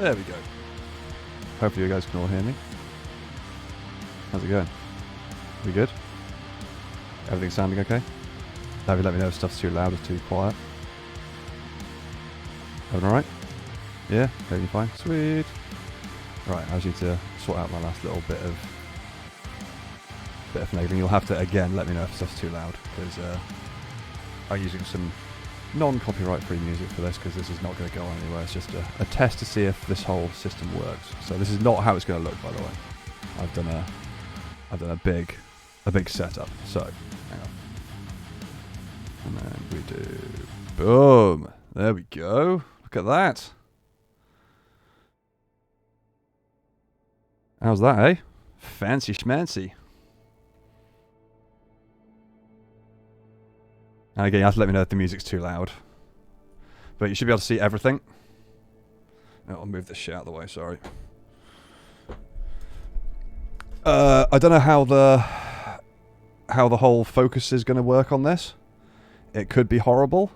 There we go. Hopefully you guys can all hear me. How's it going? We good? Everything sounding okay? Have you let me know if stuff's too loud or too quiet? Everyone alright? Yeah? Okay, you fine? Sweet. Right, I just need to sort out my last little bit of finagling. You'll have to, again, let me know if stuff's too loud, because I'm using some non-copyright free music for this, because this is not going to go on anywhere. It's just a test to see if this whole system works. So this is not how it's going to look, by the way. I've done a big setup. So hang on, and then we do boom. There we go. Look at that. How's that, eh? Fancy schmancy. And again, you have to let me know if the music's too loud. But you should be able to see everything. Oh, I'll move this shit out of the way, sorry. I don't know how the whole focus is going to work on this. It could be horrible.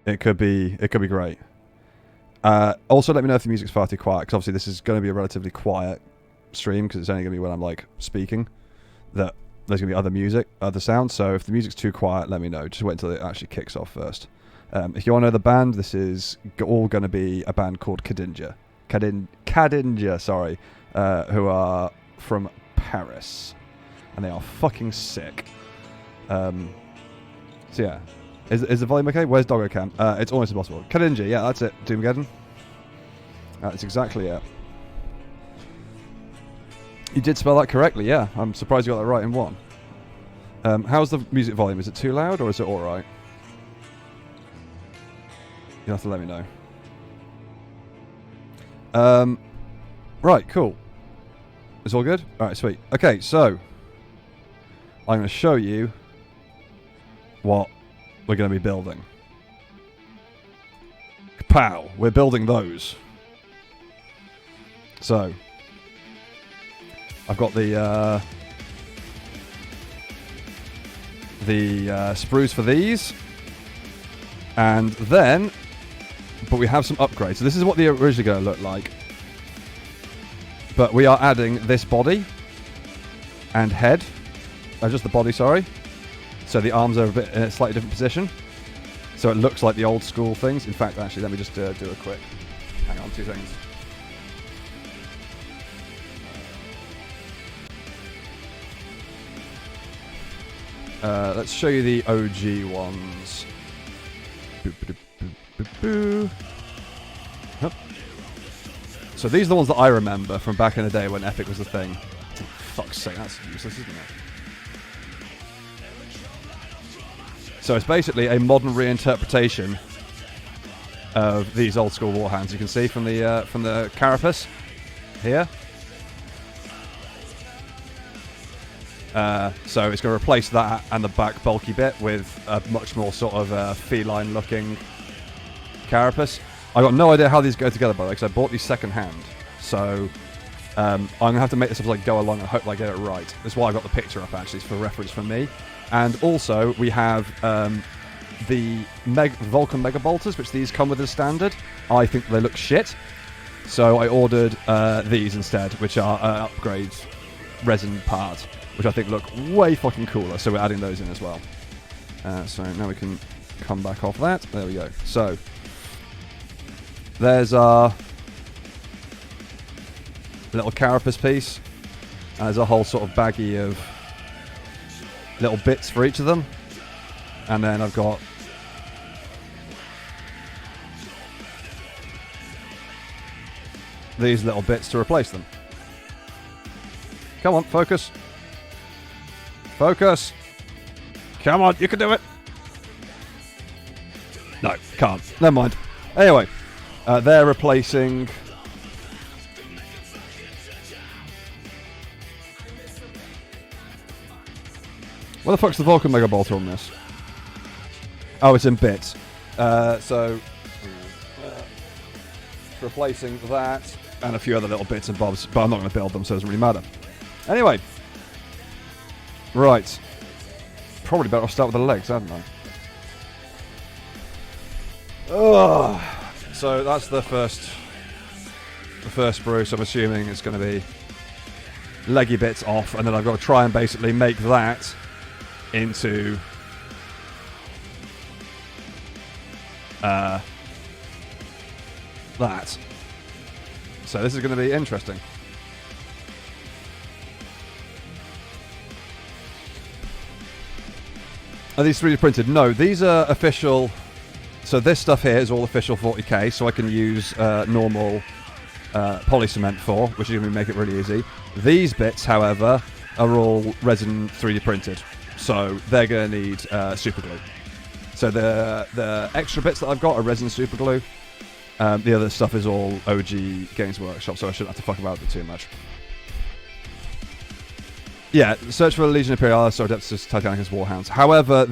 It could be great. Also, let me know if the music's far too quiet, because obviously this is going to be a relatively quiet stream, because it's only going to be when I'm like speaking that there's going to be other music, other sounds. So if the music's too quiet, let me know. Just wait until it actually kicks off first. If you want to know the band, this is all going to be a band called Kadinja. Kadinja, sorry, who are from Paris, and they are fucking sick. So yeah, is the volume okay? Where's Doggo Cam? It's almost impossible. Kadinja, yeah, that's it. Doomgeddon. That's exactly it. You did spell that correctly, yeah. I'm surprised you got that right in one. How's the music volume? Is it too loud or is it alright? You'll have to let me know. Right, cool. It's all good? Alright, sweet. Okay, so I'm going to show you what we're going to be building. Kapow! We're building those. So I've got the sprues for these, and then, but we have some upgrades. So this is what they're originally going to look like, but we are adding this body and head, just the body, sorry. So the arms are a bit in a slightly different position, so it looks like the old school things. In fact, actually, let me just do a quick, hang on, two things. Let's show you the OG ones. Hup. So these are the ones that I remember from back in the day when Epic was a thing. Oh, fuck's sake, that's useless, isn't it? So it's basically a modern reinterpretation of these old school Warhounds. You can see from the carapace here. So it's going to replace that and the back bulky bit with a much more sort of feline looking carapace. I got no idea how these go together, by the way, because I bought these second hand. So I'm going to have to make this up as I go along and hope I get it right. That's why I got the picture up, actually. It's for reference from me. And also we have the Vulcan Mega Bolters, which these come with as standard. I think they look shit. So I ordered these instead, which are upgrade resin parts, which I think look way fucking cooler, so we're adding those in as well. So now we can come back off that. There we go. So there's our little carapace piece, and there's a whole sort of baggie of little bits for each of them. And then I've got these little bits to replace them. Come on, focus. Focus! Come on, you can do it! No, can't. Never mind. Anyway, they're replacing... Where the fuck's the Vulcan Mega Bolter on this? Oh, it's in bits. Replacing that and a few other little bits and bobs, but I'm not going to build them, so it doesn't really matter. Anyway. Right. Probably better off start with the legs, hadn't I? Ugh. So that's the first the first sprue, so I'm assuming it's going to be leggy bits off, and then I've got to try and basically make that into that. So this is going to be interesting. Are these 3D printed? No, these are official. So this stuff here is all official 40k, so I can use normal poly cement for, which is going to make it really easy. These bits, however, are all resin 3D printed, so they're going to need super glue. So the extra bits that I've got are resin super glue. The other stuff is all OG Games Workshop, so I shouldn't have to fuck about it too much. Yeah, search for Legion Imperialis or Adeptus Titanicus Warhounds. However,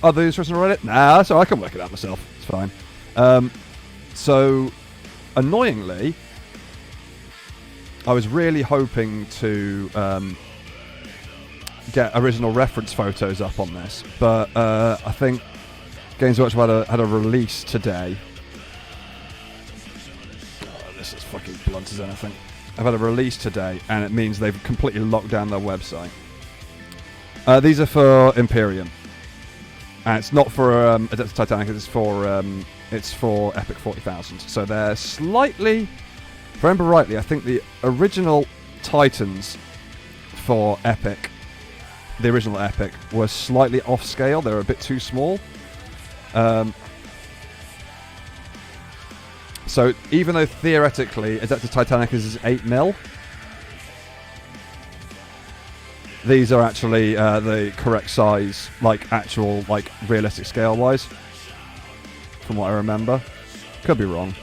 are those interested in Reddit? Nah, so I can work it out myself. It's fine. So, annoyingly, I was really hoping to get original reference photos up on this, but I think Games Workshop had a release today. Oh, this is fucking blunt as anything. I've had a release today, and it means they've completely locked down their website. These are for Imperium, and it's not for Adeptus Titanicus. It's for Epic 40,000. So they're slightly, if I remember rightly, I think the original Titans for Epic, the original Epic, were slightly off scale. They were a bit too small. So even though theoretically Adeptus Titanicus is 8mm, these are actually the correct size, like actual, like realistic scale wise, from what I remember. Could be wrong.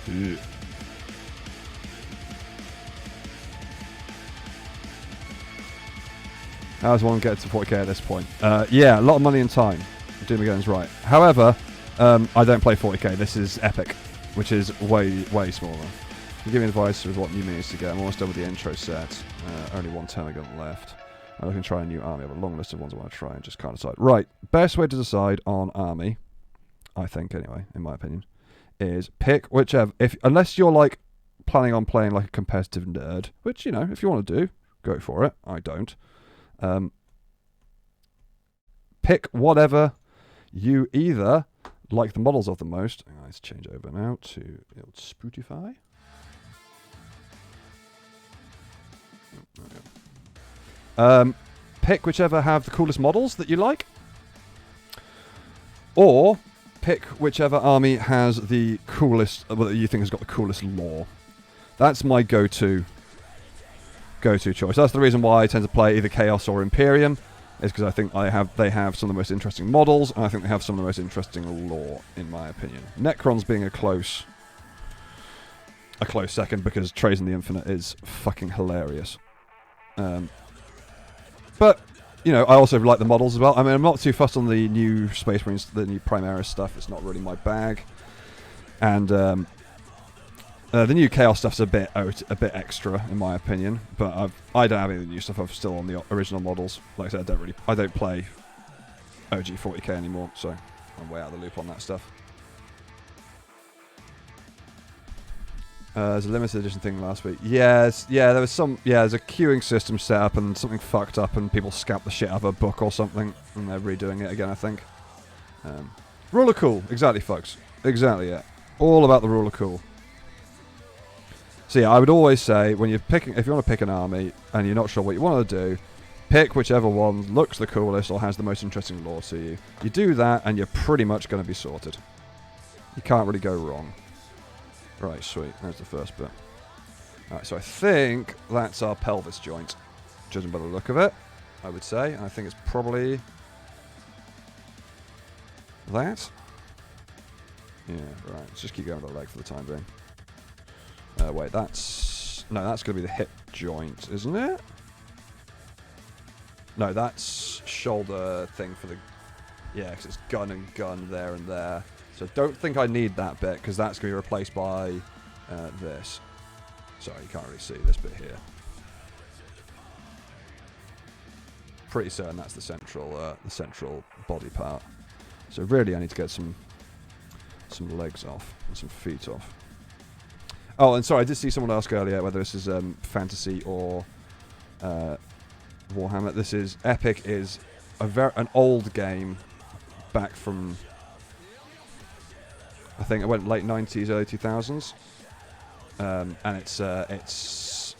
Ew. How does one get to 40k at this point? Yeah, a lot of money and time. Doom Again's right. However, I don't play 40k. This is Epic, which is way, way smaller. Give me advice with what new minis to get. I'm almost done with the intro set. Only one Termagon left. I can try a new army. I have a long list of ones I want to try and just can't decide. Right, best way to decide on army, I think anyway, in my opinion, is pick whichever. Unless you're like planning on playing like a competitive nerd, which, you know, if you want to do, go for it. I don't. Pick whatever you either like the models of the most. Let's change over now to Spotify. Pick whichever have the coolest models that you like, or pick whichever army has the coolest, that you think has got the coolest lore. That's my go-to choice. That's the reason why I tend to play either Chaos or Imperium, is because I think they have some of the most interesting models, and I think they have some of the most interesting lore, in my opinion. Necrons being a close second, because Trays in the Infinite is fucking hilarious. But, you know, I also like the models as well. I mean, I'm not too fussed on the new Space Marines, the new Primaris stuff. It's not really my bag. And the new Chaos stuff's a bit extra, in my opinion. But I don't have any of the new stuff. I'm still on the original models. Like I said, I don't play OG 40k anymore, so I'm way out of the loop on that stuff. There's a limited edition thing last week. Yes, yeah, there was there's a queuing system set up and something fucked up and people scalped the shit out of a book or something and they're redoing it again, I think. Rule of cool, exactly, folks. Exactly, yeah. All about the rule of cool. So yeah, I would always say, if you want to pick an army and you're not sure what you want to do, pick whichever one looks the coolest or has the most interesting lore to you. You do that and you're pretty much going to be sorted. You can't really go wrong. Right, sweet. There's the first bit. Alright, so I think that's our pelvis joint, judging by the look of it, I would say. And I think it's probably that. Yeah, right. Let's just keep going with the leg for the time being. Wait, that's going to be the hip joint, isn't it? No, that's shoulder thing for the... Yeah, because it's gun and gun there and there. So don't think I need that bit, because that's going to be replaced by this. Sorry, you can't really see this bit here. pretty certain that's the central body part. So really, I need to get some legs off and some feet off. Oh, and sorry, I did see someone ask earlier whether this is fantasy or Warhammer. This is Epic. Is an old game back from, I think it went late 90s, early 2000s, and it's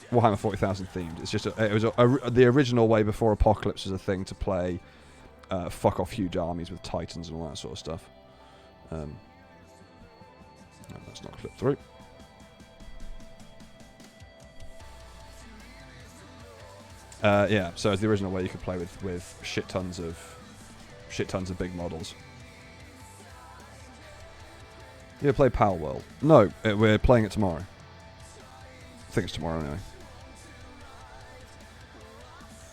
Warhammer 40,000 themed. It's just it was the original way before Apocalypse was a thing to play fuck off huge armies with titans and all that sort of stuff. No, that's not clipped through. Yeah, so it's the original way you could play with shit tons of big models. You play Pal World? No, we're playing it tomorrow. I think it's tomorrow anyway.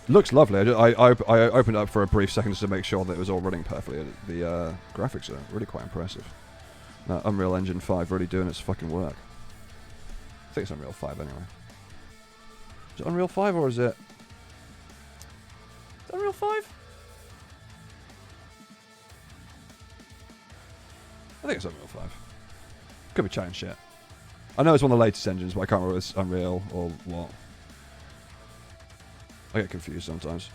Looks lovely. I opened it up for a brief second just to make sure that it was all running perfectly. The graphics are really quite impressive. Unreal Engine 5 really doing its fucking work. I think it's Unreal 5 anyway. Is it Unreal 5 or is it... Is it Unreal 5? I think it's Unreal 5. Could be chatting shit. I know it's one of the latest engines, but I can't remember if it's Unreal or what. I get confused sometimes.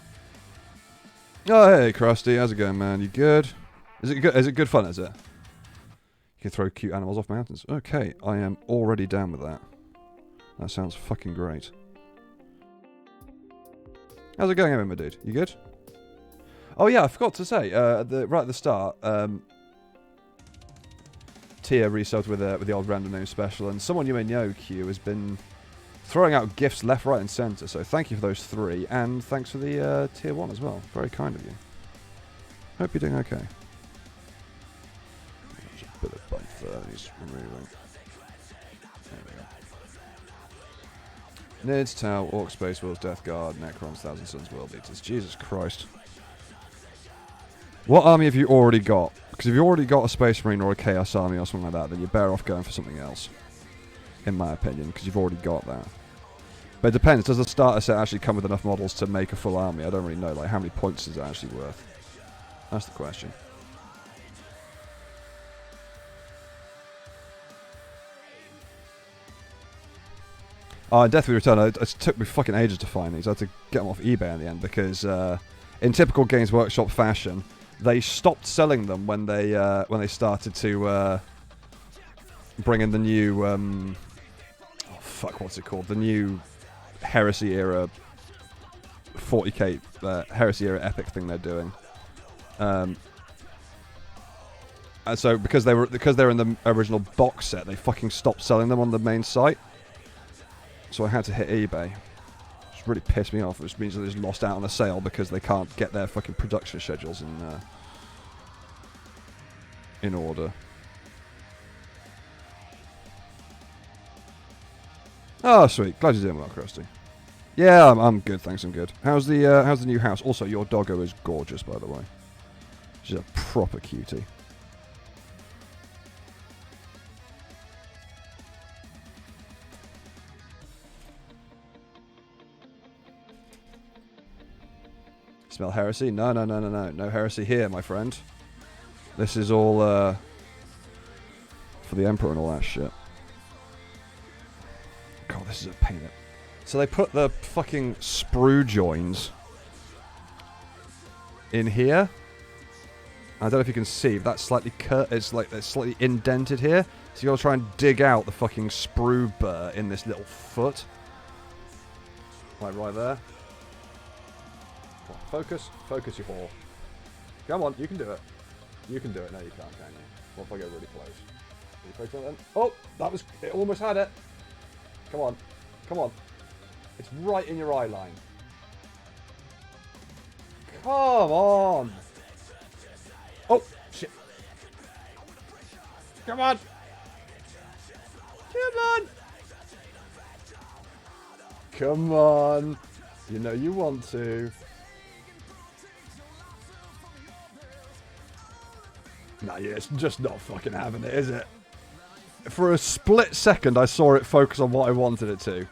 Oh, hey, Krusty. How's it going, man? You good? Is it good? Is it good fun, is it? You can throw cute animals off mountains. Okay, I am already down with that. That sounds fucking great. How's it going, Emma, my dude? You good? Oh, yeah, I forgot to say, right at the start, Tia resubbed with the old random name special, and someone you may know, Q, has been throwing out gifts left, right, and centre. So thank you for those 3, and thanks for the tier 1 as well. Very kind of you. Hope you're doing okay. There's a bit of bump there. He's removing. There we go. Nids, Tau, Orc, Space Wolves, Death Guard, Necrons, Thousand Suns, World Eaters. Jesus Christ. What army have you already got? Because if you've already got a Space Marine or a Chaos Army or something like that, then you're better off going for something else. In my opinion, because you've already got that. But it depends. Does the starter set actually come with enough models to make a full army? I don't really know. Like, how many points is it actually worth? That's the question. Oh, and Death We Return, it took me fucking ages to find these. I had to get them off eBay in the end because, in typical Games Workshop fashion, they stopped selling them when they started to bring in the new, oh fuck, what's it called? The new Heresy era 40k Heresy era epic thing they're doing. And so because they're in the original box set, they fucking stopped selling them on the main site. So I had to hit eBay. Which really pissed me off, which means they just lost out on a sale because they can't get their fucking production schedules in order. Oh, sweet. Glad you're doing well, Krusty. Yeah, I'm good, thanks, I'm good. How's the new house? Also, your doggo is gorgeous, by the way. She's a proper cutie. Smell heresy? No. No heresy here, my friend. This is all for the Emperor and all that shit. God, this is a pain. So they put the fucking sprue joins in here. I don't know if you can see, but that's slightly cut. It's slightly indented here. So you gotta try and dig out the fucking sprue burr in this little foot. Right there. Come on, focus, you whore. Come on, you can do it. You can do it. No, you can't, can you? What if I go really close? Are you focusing on it then? Oh, it almost had it. Come on. It's right in your eye line. Come on. Oh, shit. Come on. Come on. You know you want to. Nah, yeah, it's just not fucking having it, is it? For a split second, I saw it focus on what I wanted it to.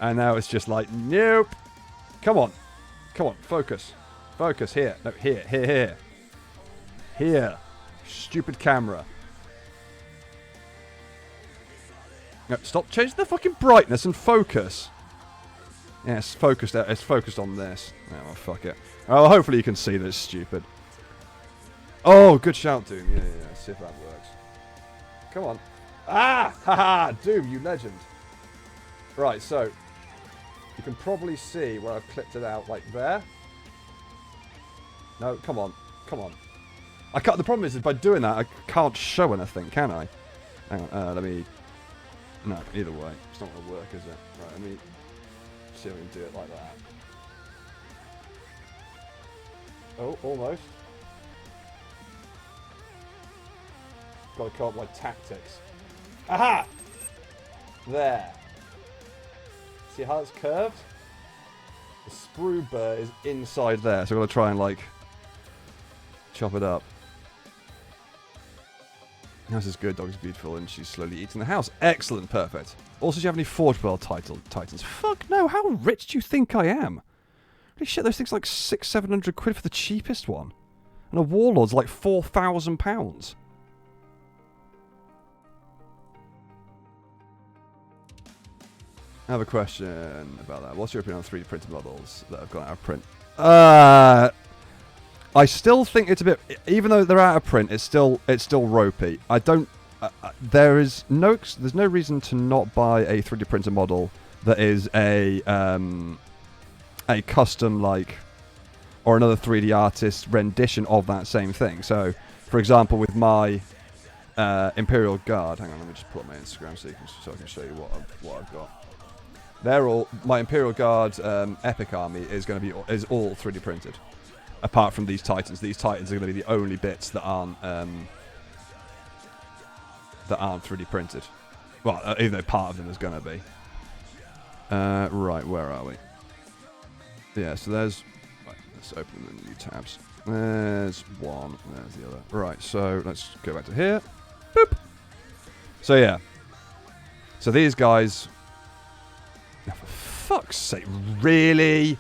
And now it's just like, nope. Come on, focus. Focus here. No, here. Here. Stupid camera. No, stop changing the fucking brightness and focus. Yeah, it's focused. It's focused on this. Oh, well, fuck it. Oh, hopefully you can see that it's stupid. Oh, good shout, Doom. Yeah. Let's see if that works. Come on. Ah! Haha! Doom, you legend. Right, so you can probably see where I've clipped it out, like there. No, come on. I can't. The problem is that by doing that, I can't show anything, can I? Hang on. Let me. No, either way, it's not going to work, is it? Right, let me see if we can do it like that. Oh, almost. Got to come up with like tactics. Aha! There. See how it's curved? The sprue burr is inside there, so we're going to try and like chop it up. House is good, dog is beautiful, and she's slowly eating the house. Excellent, perfect. Also, do you have any Forge World titans? Fuck no, how rich do you think I am? Holy shit, those things are like £600-700 for the cheapest one. And a Warlord's like £4,000. I have a question about that. What's your opinion on 3D printed models that have gone out of print? I still think it's a bit, even though they're out of print, it's still ropey. I don't. There's no reason to not buy a 3D printed model that is a custom like, or another 3D artist rendition of that same thing. So, for example, with my Imperial Guard, hang on, let me just pull up my Instagram so I can show you what I've got. They're all my Imperial Guard Epic Army is all 3D printed. Apart from these Titans are going to be the only bits that aren't 3D printed. Well, even though part of them is going to be. Right, where are we? Yeah, so there's. Right, let's open the new tabs. There's one. There's the other. Right, so let's go back to here. Boop. So yeah. So these guys. Oh, for fuck's sake, really?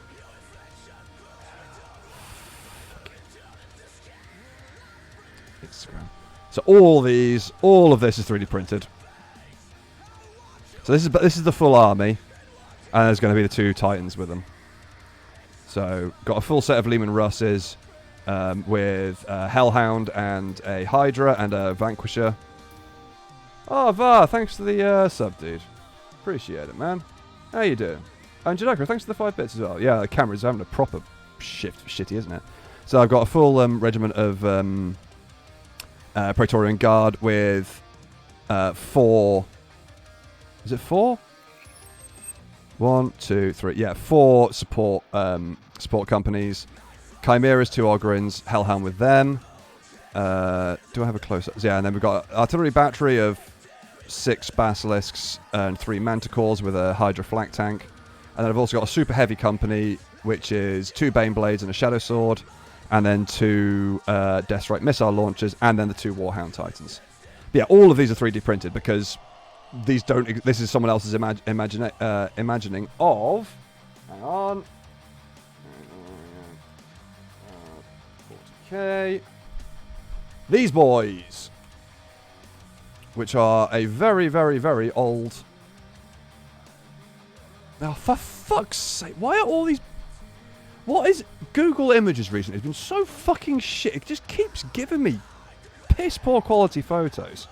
Instagram. So all of this is 3D printed. So this is the full army, and there's going to be the 2 Titans with them. So got a full set of Lehman Russes with a Hellhound and a Hydra and a Vanquisher. Oh, Var, thanks for the sub, dude. Appreciate it, man. How you doing? And Jadokra, thanks for the 5 bits as well. Yeah, the camera's having a proper shift, shitty, isn't it? So I've got a full regiment of Praetorian Guard with 4. Is it 4? 1, 2, 3. Yeah, 4 support companies. Chimeras, 2 Ogrins, Hellhound with them. Do I have a close-up? Yeah, and then we've got an artillery battery of 6 Basilisks and 3 Manticores with a Hydra flak tank. And then I've also got a super heavy company, which is 2 Baneblades and a Shadow Sword. And then 2 Deathstrike missile launchers, and then the 2 Warhound Titans. But yeah, all of these are 3D printed because these don't. This is someone else's imagining of. Hang on. 40k. These boys, which are a very, very, very old. Now, for fuck's sake, why are all these? What is Google Images recently? It's been so fucking shit. It just keeps giving me piss poor quality photos.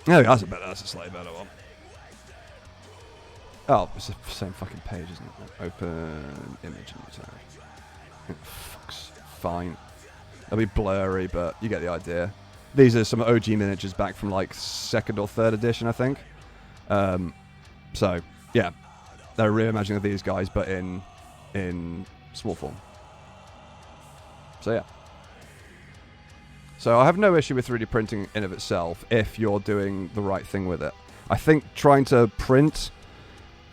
Oh, that's a slightly better one. Oh, it's the same fucking page, isn't it? Open image and tab. Fuck's fine. They'll be blurry, but you get the idea. These are some OG miniatures back from like 2nd or 3rd edition, I think. So yeah. They're reimagining of these guys, but in small form. So yeah. So I have no issue with 3D printing in of itself if you're doing the right thing with it. I think trying to print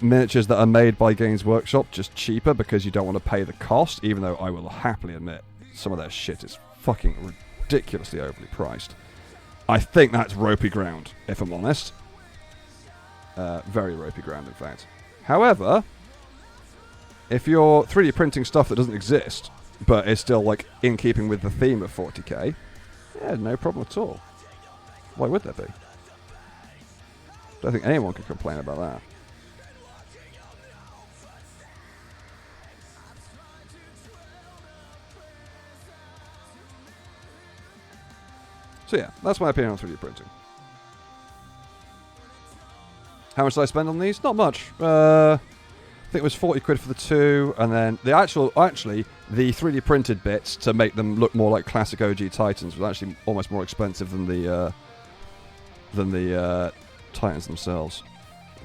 miniatures that are made by Games Workshop just cheaper because you don't want to pay the cost, even though I will happily admit some of their shit is fucking ridiculously overly priced. I think that's ropey ground, if I'm honest. Very ropey ground, in fact. However, if you're 3D printing stuff that doesn't exist, but is still like in keeping with the theme of 40k, yeah, no problem at all. Why would there be? Don't think anyone could complain about that. So yeah, that's my opinion on 3D printing. How much did I spend on these? Not much. I think it was 40 quid for the two, and then the actually, the 3D printed bits to make them look more like classic OG Titans was actually almost more expensive than the Titans themselves.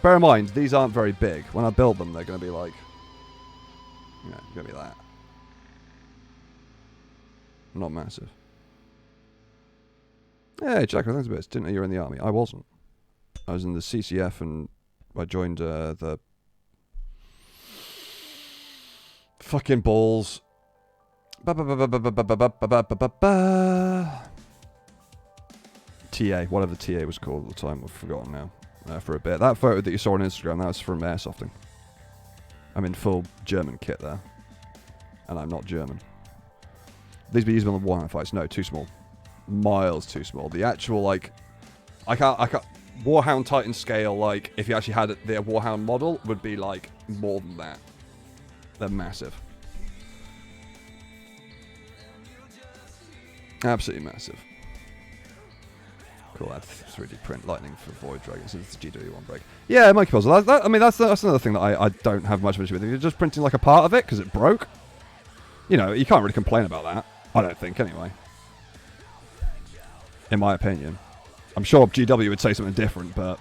Bear in mind, these aren't very big. When I build them, they're going to be like, going to be that. Not massive. Hey, Jack, thanks a bit. Didn't know you were in the army. I wasn't. I was in the CCF, and I joined the fucking balls. TA, whatever the TA was called at the time, I've forgotten now. For a bit. That photo that you saw on Instagram, that was from airsofting. I'm in full German kit there, and I'm not German. These be used on the Warhound fights. No, too small. Miles too small. The actual, like, I can't Warhound Titan scale, like, if you actually had the Warhound model, would be like more than that. They're massive. Absolutely massive. Cool, add 3D print lightning for Void Dragons. It's the GW1 break. Yeah, Monkey Puzzle. I mean, that's another thing that I don't have much of an issue with. If you're just printing like a part of it because it broke, you know, you can't really complain about that. I don't think, anyway. In my opinion. I'm sure GW would say something different, but...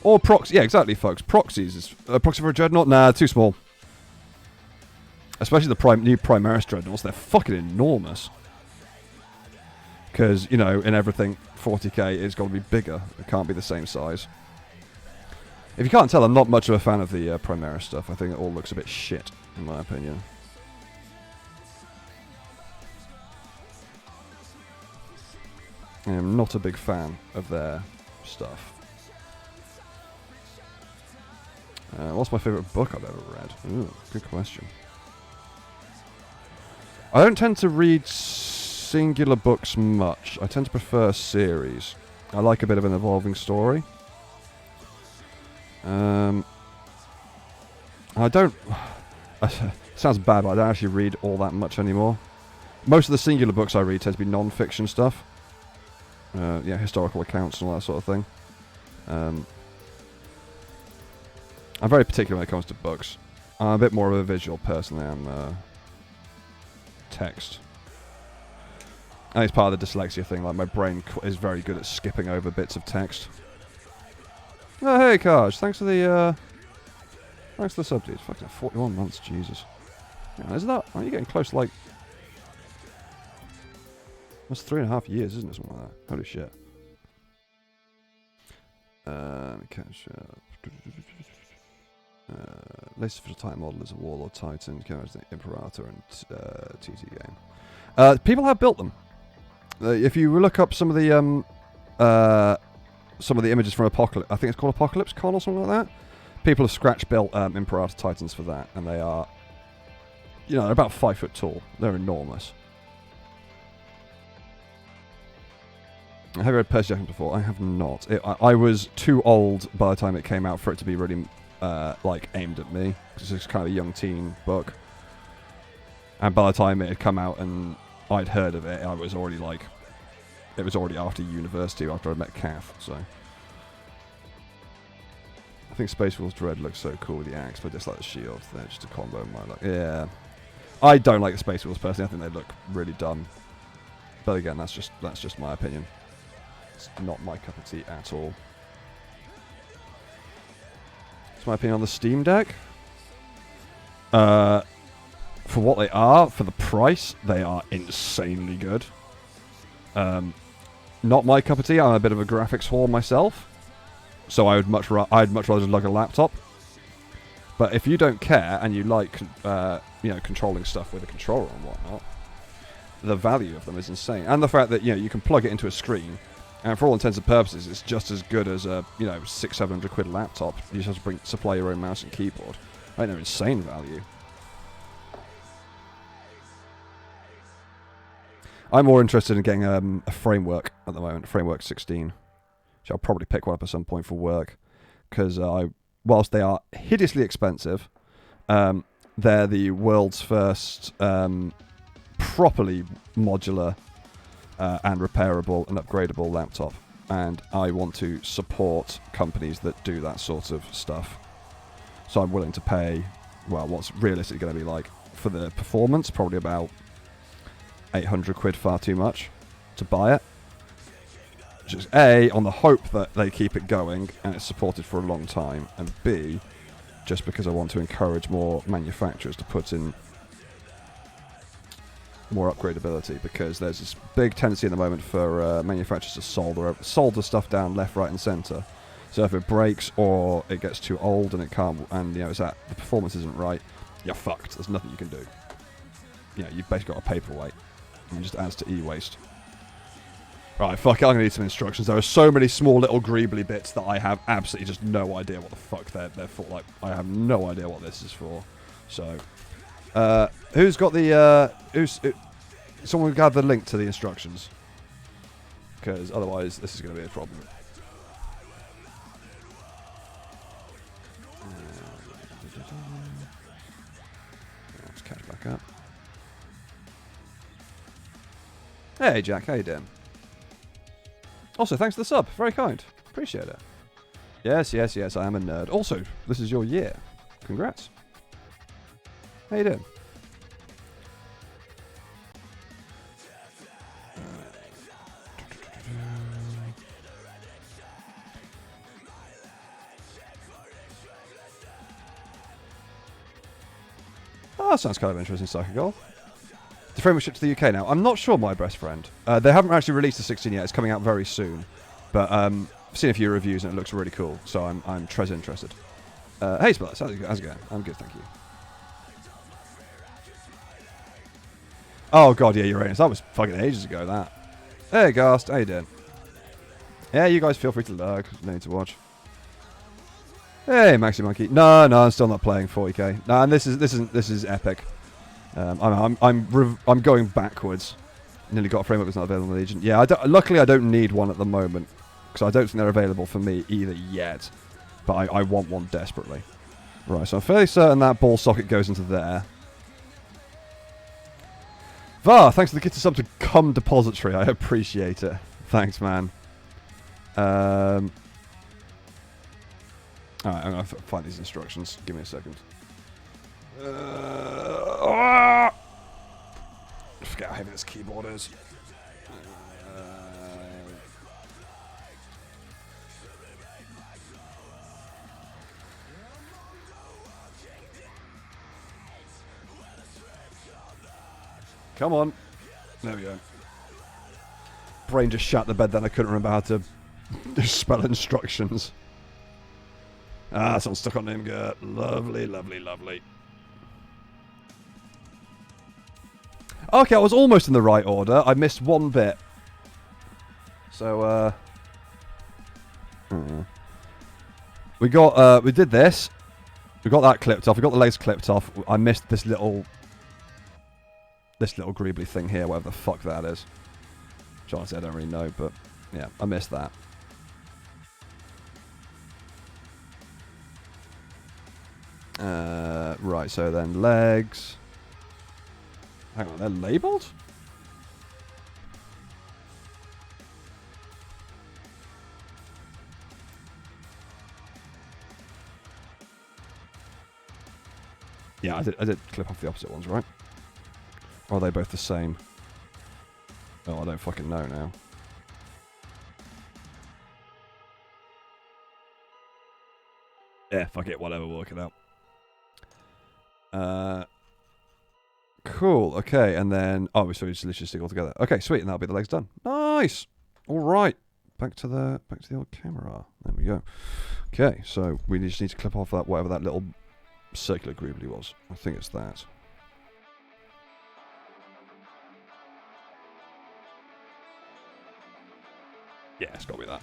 Or proxy... Yeah, exactly, folks. Proxies is... proxy for a Dreadnought? Nah, too small. Especially the new Primaris Dreadnoughts. They're fucking enormous. Because, you know, in everything, 40k is got to be bigger. It can't be the same size. If you can't tell, I'm not much of a fan of the Primaris stuff. I think it all looks a bit shit, in my opinion. I am not a big fan of their stuff. What's my favourite book I've ever read? Ooh, good question. I don't tend to read singular books much. I tend to prefer series. I like a bit of an evolving story. I don't... sounds bad, but I don't actually read all that much anymore. Most of the singular books I read tend to be non-fiction stuff. Yeah, historical accounts and all that sort of thing. I'm very particular when it comes to books. I'm a bit more of a visual person than I am text. I think it's part of the dyslexia thing. Like, my brain is very good at skipping over bits of text. Oh, hey, Kaj. Thanks for the sub, dude. Fucking 41 months, Jesus. Yeah, isn't that... Aren't you getting close to, like... That's 3.5 years, isn't it? Something like that. Holy shit. Latest official Titan model is a Warlord Titan, carries the Imperator and TT game. People have built them. If you look up some of the images from Apocalypse, I think it's called Apocalypse Con or something like that. People have scratch built Imperator Titans for that, and they are, you know, they're about 5 foot tall. They're enormous. Have you read Percy Jackson before? I have not. I was too old by the time it came out for it to be really, like, aimed at me. It's just kind of a young teen book. And by the time it had come out and I'd heard of it, I was already, like... It was already after university, after I met Kath, so... I think Space Wolf's Dread looks so cool with the axe, but I dislike the shield. They're just a combo in my luck. Yeah. I don't like the Space Wolves personally. I think they look really dumb. But again, that's just my opinion. It's not my cup of tea at all. That's my opinion on the Steam Deck. For what they are, for the price, they are insanely good. Not my cup of tea. I'm a bit of a graphics whore myself, so I'd much rather just lug a laptop. But if you don't care and you like, controlling stuff with a controller and whatnot, the value of them is insane. And the fact that you can plug it into a screen, and for all intents and purposes, it's just as good as a £600-700 laptop. You just have to supply your own mouse and keyboard. I think they're insane value. I'm more interested in getting a framework at the moment, framework 16. Which I'll probably pick one up at some point for work. Because whilst they are hideously expensive, they're the world's first properly modular and repairable and upgradable laptop. And I want to support companies that do that sort of stuff. So I'm willing to pay, well, what's realistically going to be like for the performance, probably about 800 quid, far too much to buy it. Just A, on the hope that they keep it going and it's supported for a long time, and B, just because I want to encourage more manufacturers to put in more upgradability, because there's this big tendency at the moment for manufacturers to solder stuff down left, right and centre. So if it breaks or it gets too old and it can't, and you know, the performance isn't right, you're fucked. There's nothing you can do. You know, you've basically got a paperweight, and it just adds to e-waste. Right, fuck it, I'm going to need some instructions. There are so many small little greebly bits that I have absolutely just no idea what the fuck they're for. Like, I have no idea what this is for. So, who's got the, someone gather the link to the instructions. Because otherwise, this is going to be a problem. Let's catch back up. Hey, Jack, how you doing? Also, thanks for the sub. Very kind. Appreciate it. Yes, yes, yes, I am a nerd. Also, this is your year. Congrats. How you doing? Oh, that sounds kind of interesting, Psycho Goal. The framework shipped to the UK now. I'm not sure, my best friend. They haven't actually released the 16 yet. It's coming out very soon. But I've seen a few reviews and it looks really cool. So I'm interested. Hey, Splats. How's it going? I'm good, thank you. Oh, God, yeah, Uranus. That was fucking ages ago, that. Hey, Gast. How you doing? Yeah, you guys feel free to lurk. No need to watch. Hey, Maxi Monkey. No, I'm still not playing 40k. No, and this is epic. I'm going backwards. Nearly got a framework that's not available in the Legion. Yeah, luckily I don't need one at the moment, because I don't think they're available for me either yet. But I want one desperately. Right, so I'm fairly certain that ball socket goes into there. Var, thanks for the gift of sub to Cum Depository. I appreciate it. Thanks, man. Alright, I'm going to find these instructions. Give me a second. I forget how heavy this keyboard is. Come on. There we go. Brain just shut the bed then. I couldn't remember how to spell instructions. Ah, it's all stuck on Imgur. Lovely, lovely, lovely. Okay, I was almost in the right order. I missed one bit. So, we did this. We got that clipped off. We got the legs clipped off. I missed this little greebly thing here, whatever the fuck that is. Which honestly I don't really know, but yeah, I missed that. Right, so then legs. Hang on, they're labelled? Yeah, I did clip off the opposite ones, right? Or are they both the same? Oh, I don't fucking know now. Yeah, fuck it, whatever, we'll work it out. Cool, okay, and then... Oh, so we just literally stick all together. Okay, sweet, and that'll be the legs done. Nice! Alright, back to the old camera. There we go. Okay, so we just need to clip off that, whatever that little circular greebly was. I think it's that. Yeah, it's got to be that.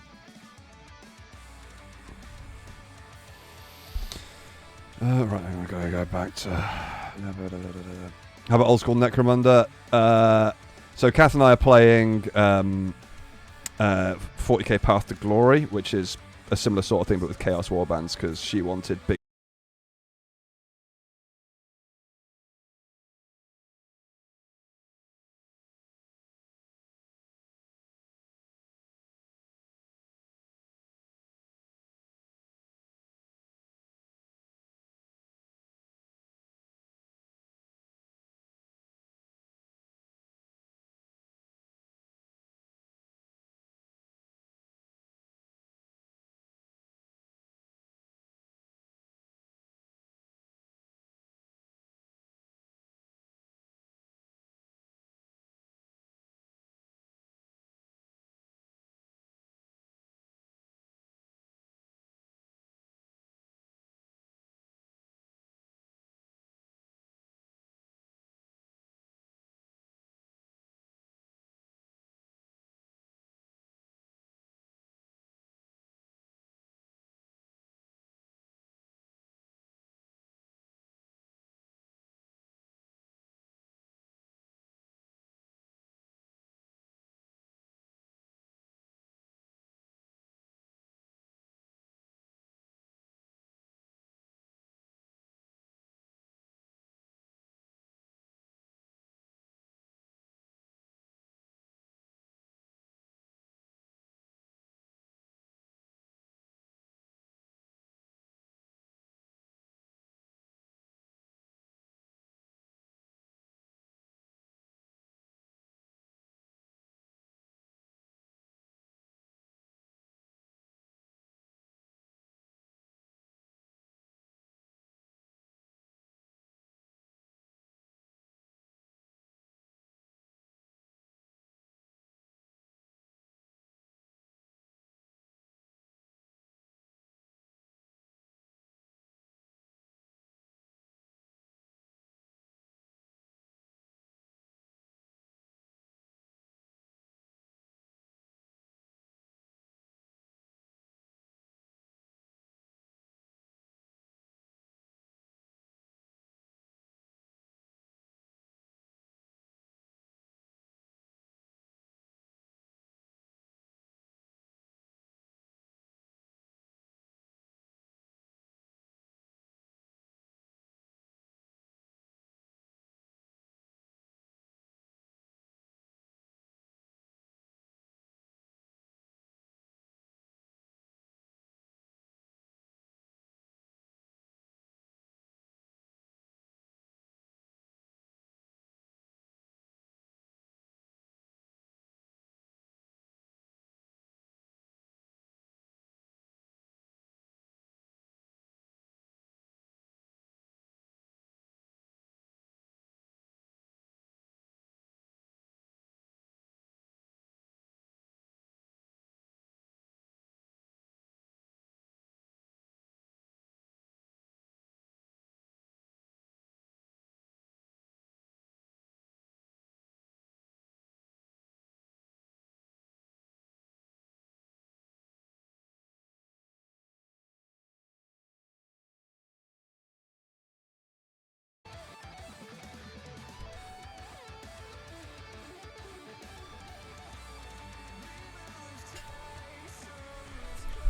Right, I'm going to go back to... How about old school Necromunda? So Kath and I are playing 40k Path to Glory, which is a similar sort of thing, but with Chaos Warbands, because she wanted big...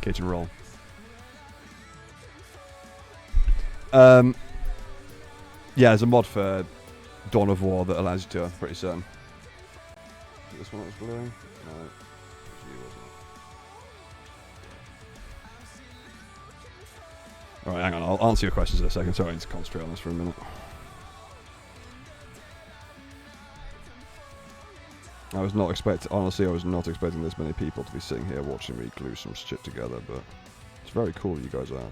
Kitchen roll. Yeah, there's a mod for Dawn of War that allows you to, I'm pretty certain. Is this one that was blue? No. It was you, wasn't it? Alright, hang on, I'll answer your questions in a second. Sorry, I need to concentrate on this for a minute. Honestly, I was not expecting this many people to be sitting here watching me glue some shit together, but it's very cool you guys are.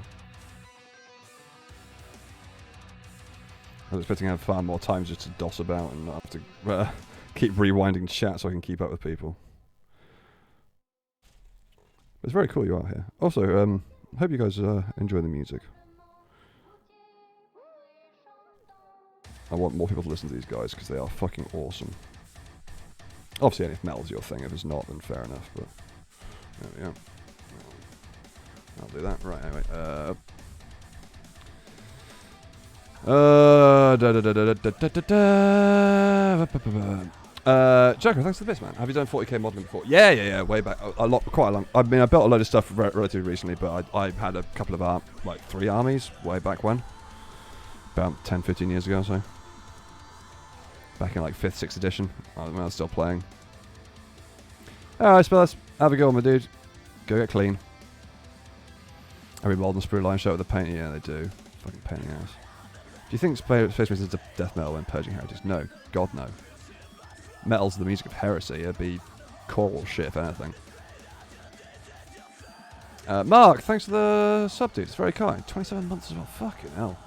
I was expecting to have far more time just to doss about and not have to keep rewinding chat so I can keep up with people. But it's very cool you are here. Also, I hope you guys enjoy the music. I want more people to listen to these guys because they are fucking awesome. Obviously, if metal's your thing. If it's not, then fair enough. But there we go. I'll do that. Right, anyway. Joker, thanks for the bits, man. Have you done 40k modeling before? Yeah, way back. Quite a long. I mean, I built a load of stuff relatively recently, but I had a couple of like 3 armies way back when, about 10, 15 years ago or so. Back in like 5th, 6th edition, I was still playing. Alright, Spells, have a go, my dude. Go get clean. Every mold and sprue line show with the paint. Yeah, they do. Fucking pain in the ass. Do you think Space Marines is death metal when purging heretics? No. God, no. Metal's the music of heresy. It'd be choral shit, if anything. Mark, thanks for the sub, dude. It's very kind. 27 months as well. Fucking hell.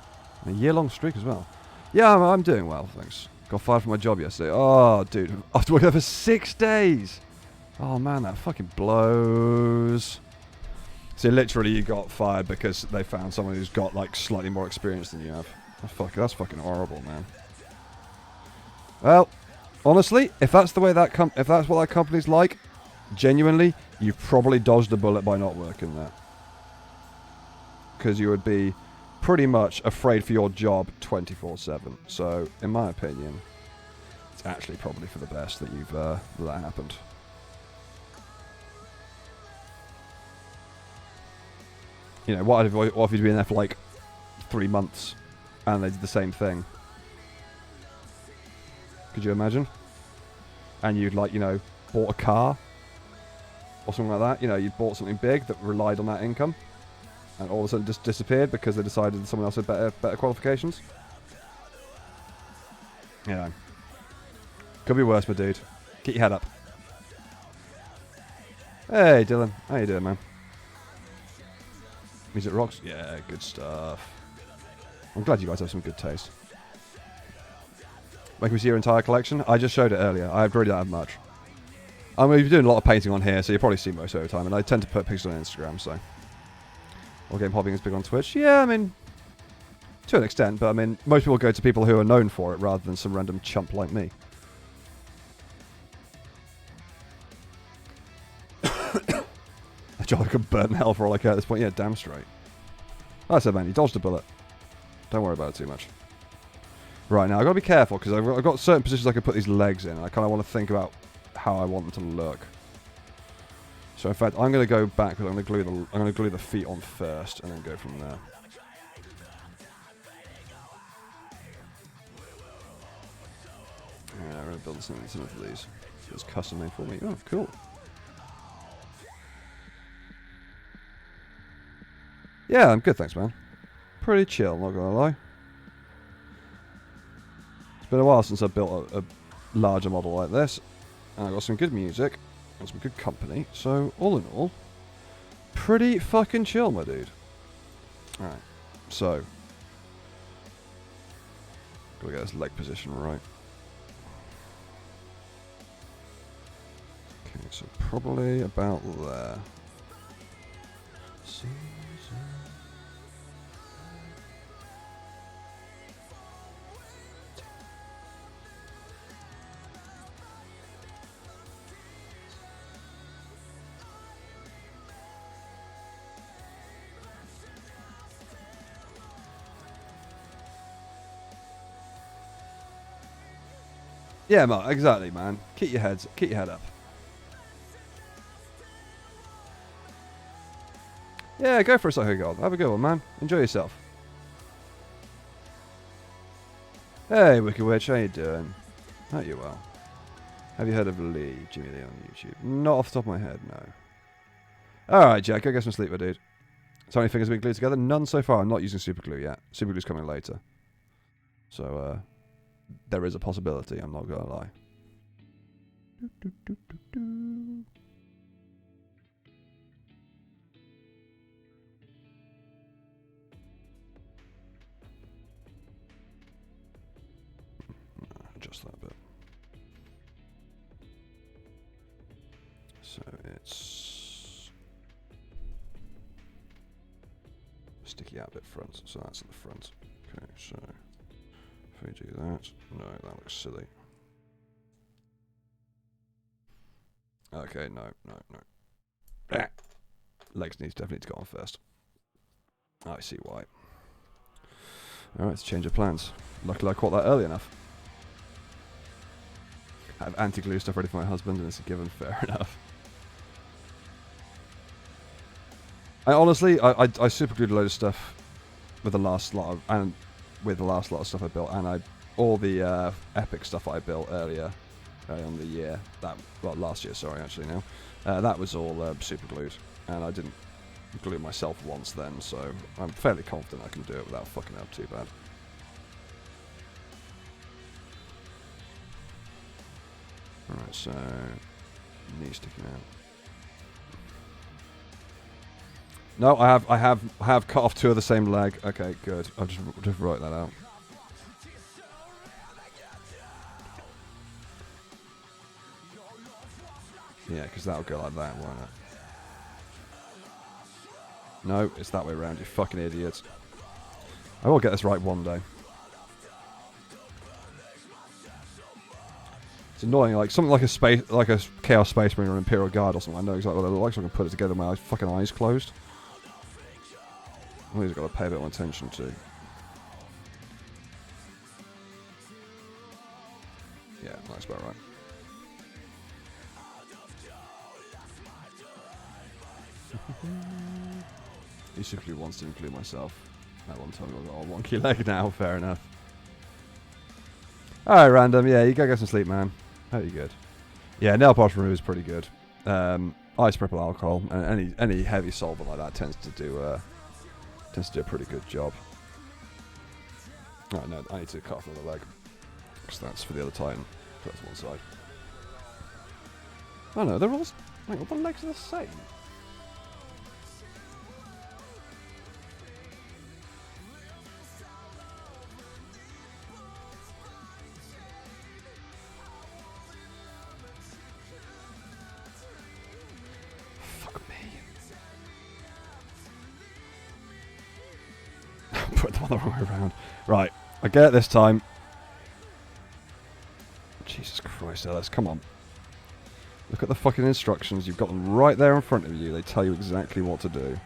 And a year-long streak as well. Yeah, I'm doing well, thanks. Got fired from my job yesterday. Oh, dude. After working there for 6 days. Oh, man, that fucking blows. So literally you got fired because they found someone who's got, like, slightly more experience than you have. That's fucking horrible, man. Well, honestly, if that's the way if that's what that company's like, genuinely, you've probably dodged a bullet by not working there. Because you would be pretty much afraid for your job 24/7. So, in my opinion, it's actually probably for the best that you've that happened. You know, what if you'd been there for like 3 months and they did the same thing? Could you imagine? And you'd, like, you know, bought a car or something like that. You know, you bought something big that relied on that income, and all of a sudden just disappeared because they decided that someone else had better qualifications. Yeah. Could be worse, my dude. Get your head up. Hey, Dylan. How you doing, man? Music rocks? Yeah, good stuff. I'm glad you guys have some good taste. Make me see your entire collection? I just showed it earlier. I really don't have much. I mean, you're doing a lot of painting on here, so you probably see most of the time, and I tend to put pictures on Instagram, so. Or game hobbing is big on Twitch. Yeah, I mean, to an extent, but I mean, most people go to people who are known for it rather than some random chump like me. I job could burn in hell for all I care at this point. Yeah, damn straight. Like I said, man, you dodged a bullet. Don't worry about it too much. Right, now I've got to be careful because I've got certain positions I can put these legs in. And I kind of want to think about how I want them to look. So in fact, I'm going to go back because I'm going to glue the feet on first and then go from there. Yeah, I'm going to build something similar to these. It's custom made for me. Oh, cool. Yeah, I'm good, thanks, man. Pretty chill, not gonna lie. It's been a while since I built a larger model like this, and I got some good music and some good company. So all in all, pretty fucking chill, my dude. All right, so gotta get this leg position right. Okay, so probably about there. Yeah, Mark, exactly, man. Keep your head up. Yeah, go for a Psycho Gold. Have a good one, man. Enjoy yourself. Hey, Wicked Witch, how you doing? Hope you're well. Have you heard of Jimmy Lee on YouTube? Not off the top of my head, no. Alright, Jack, go get some sleep, my dude. So many fingers being glued together? None so far. I'm not using super glue yet. Super glue's coming later. So, there is a possibility, I'm not gonna lie. Just that bit. So it's sticky out a bit front, so that's at the front. Okay, so if we do that, no, that looks silly. Okay, no. Legs definitely need to go on first. I see why. Alright, it's a change of plans. Luckily I caught that early enough. I have anti-glue stuff ready for my husband, and it's a given. Fair enough. I honestly, I super glued a load of stuff with the last lot of stuff I built, and all the epic stuff I built earlier on the year. Last year, sorry, actually now. That was all super glued, and I didn't glue it myself once then, so I'm fairly confident I can do it without fucking up too bad. Alright, so knee sticking out. No, I have cut off 2 of the same leg. Okay, good. I'll just write that out. Yeah, because that'll go like that, won't it? No, it's that way around, you fucking idiots. I will get this right one day. It's annoying, like something like a Chaos Space Marine or Imperial Guard or something. I know exactly what it looks like, so I can put it together with my fucking eyes closed. I've got to pay a bit more attention to. Yeah, that's about right. Used to glue once to include myself. That one time I got a wonky leg now, fair enough. Alright, random, yeah, you gotta get some sleep, man. Oh, you good. Yeah, nail polish remover is pretty good. Isopropyl alcohol, and any heavy solvent like that tends to do a pretty good job. Oh no, I need to cut off another leg, because that's for the other Titan. Put that to one side. Oh no, they're all... Hang on, the legs are the same. Put them on the wrong way around. Right, I get it this time. Jesus Christ, Ellis, come on. Look at the fucking instructions. You've got them right there in front of you. They tell you exactly what to do.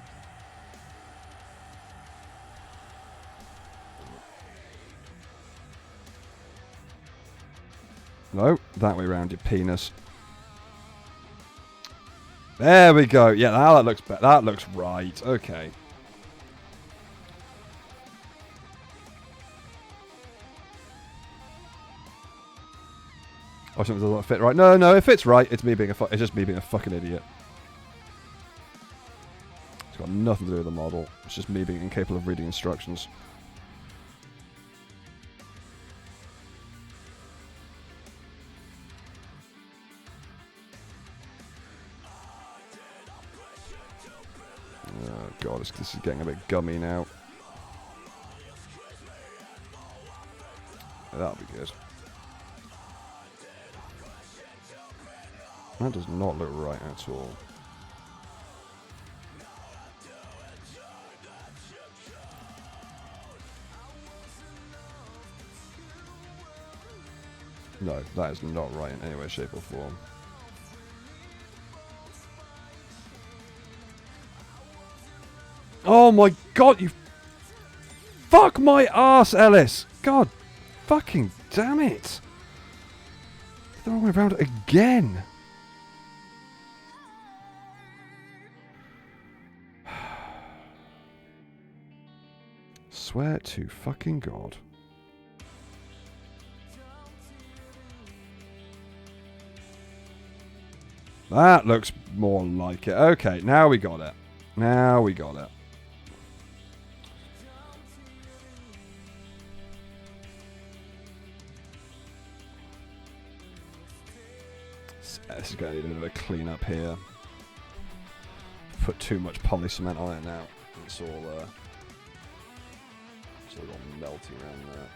No, that way around, you penis. There we go. Yeah, now that looks better. That looks right. Okay. Oh, something doesn't fit right. No, it fits right. It's me being it's just me being a fucking idiot. It's got nothing to do with the model. It's just me being incapable of reading instructions. Oh god, this is getting a bit gummy now. That'll be good. That does not look right at all. No, that is not right in any way, shape or form. Oh my god, you... Fuck my ass, Ellis! God fucking damn it! The wrong way around again! Swear to fucking God. That looks more like it. Okay, now we got it. Now we got it. This is going to need a bit of a clean up here. Put too much poly cement on it now. It's all melty around there.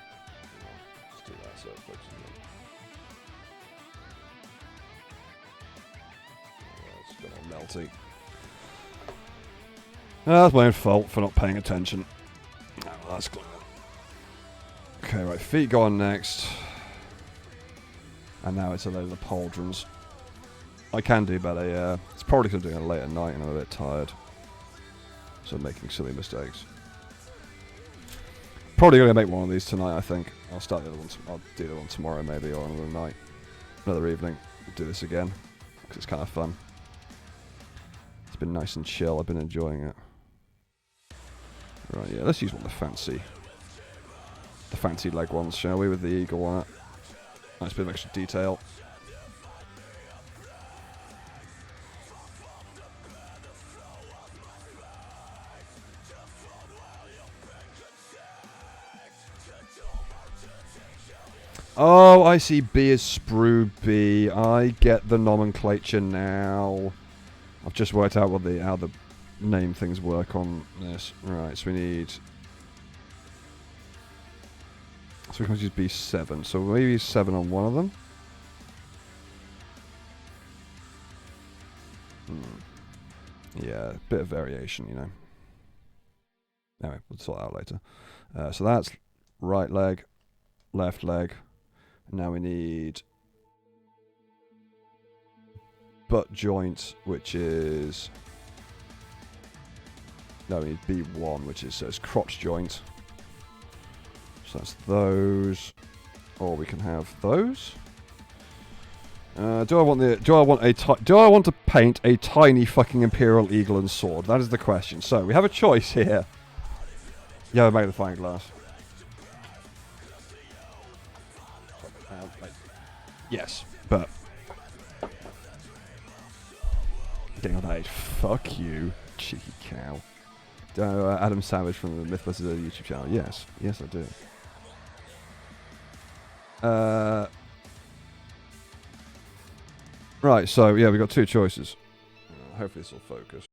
Let's do that so it focuses on. It's got all melty. That's my own fault for not paying attention. Oh, that's clean. Okay, right, feet go on next. And now it's a load of the pauldrons. I can do better, yeah. It's probably because I'm doing it late at night and I'm a bit tired. So I'm making silly mistakes. probably going to make one of these tonight, I think. I'll start the other one. I'll do the one tomorrow, maybe, or another night. Another evening. We'll do this again. Because it's kind of fun. It's been nice and chill. I've been enjoying it. Right, yeah, let's use one of the fancy leg ones, shall we, with the eagle on it. Nice bit of extra detail. Oh, I see B is Sprue B. I get the nomenclature now. I've just worked out what how the name things work on this. Right, so we need... So we can use B7. So maybe 7 on one of them. Yeah, a bit of variation, you know. Anyway, we'll sort that out later. So that's right leg, left leg. Now we need butt joint, which is... No, we need B1, which is so it's crotch joint. So that's those, or we can have those. Do I want to paint a tiny fucking Imperial Eagle and sword? That is the question. So we have a choice here. Yeah, a magnifying glass. Yes, but getting on that age. Fuck you, cheeky cow. Adam Savage from the Myth vs. YouTube channel. Yes, yes, I do. Right, so yeah, we've got two choices. Hopefully this will focus.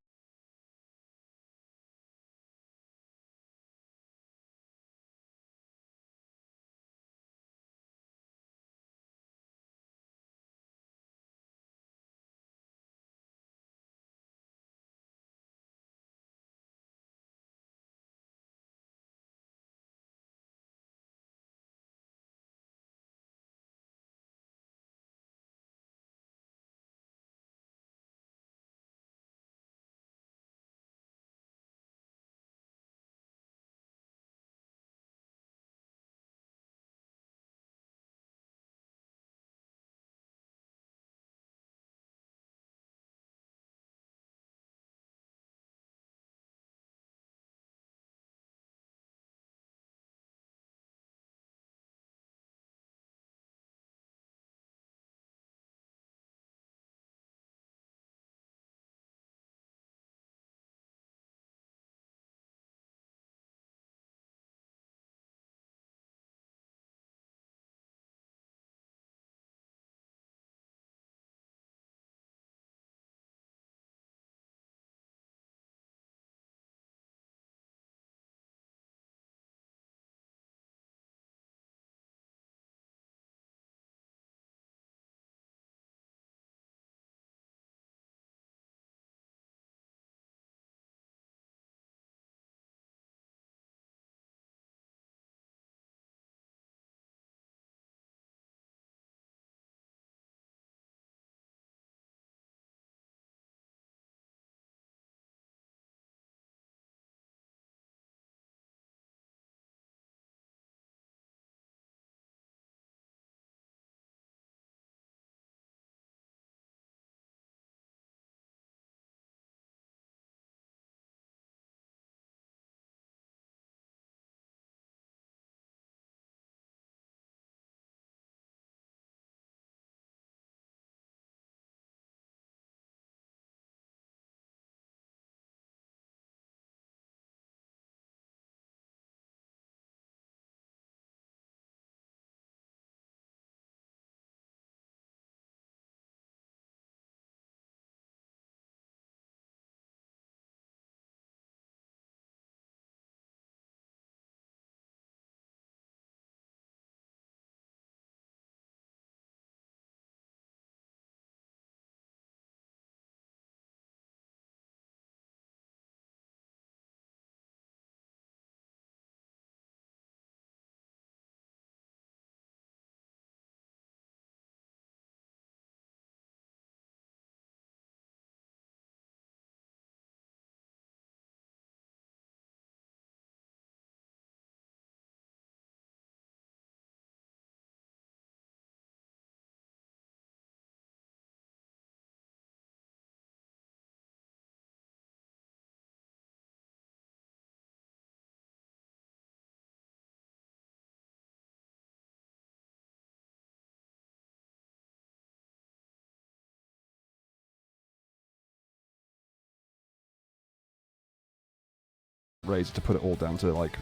razor to put it all down to like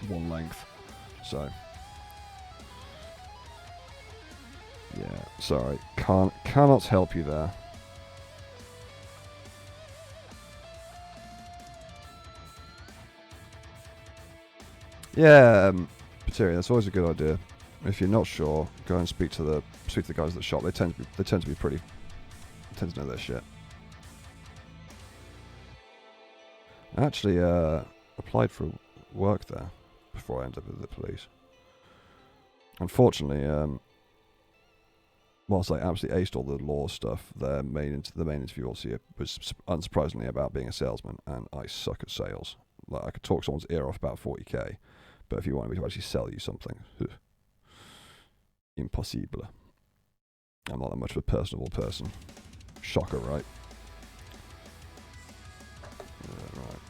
one length. So yeah, sorry, cannot help you there. Yeah, Pateria, that's always a good idea. If you're not sure, go and speak to the guys at the shop. They tend to be pretty. Tend to know their shit. I actually applied for work there before I ended up with the police. Unfortunately, whilst I absolutely aced all the law stuff, the main interview also was unsurprisingly about being a salesman, and I suck at sales. Like, I could talk someone's ear off about 40k, but if you wanted me to actually sell you something, impossible. I'm not that much of a personable person. Shocker, right? Right.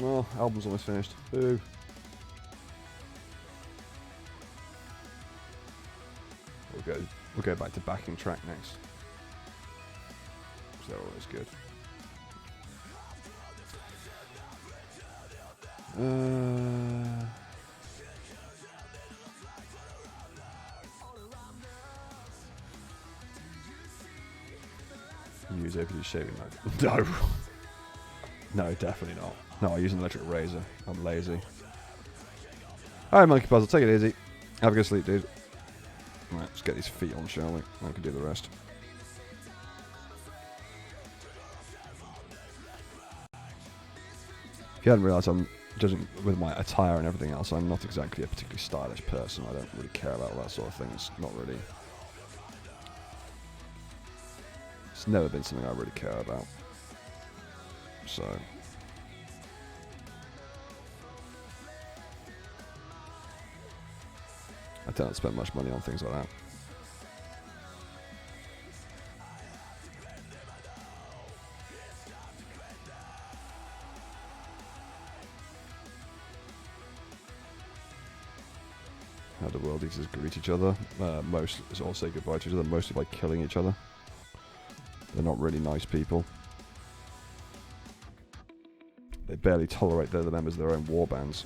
Oh, album's almost finished. Boo. We'll go back to backing track next. So they're always good. Use overuse shaving knife. No. No, definitely not. No, I use an electric razor. I'm lazy. Alright, Monkey Puzzle, take it easy. Have a good sleep, dude. Right, let's get these feet on, shall we? I can do the rest. If you hadn't realised, I'm judging with my attire and everything else, I'm not exactly a particularly stylish person. I don't really care about all that sort of thing. It's not really. It's never been something I really care about. So. I don't spend much money on things like that. How do world eaters greet each other? Most is all say goodbye to each other, mostly by killing each other. They're not really nice people. They barely tolerate the other members of their own war bands.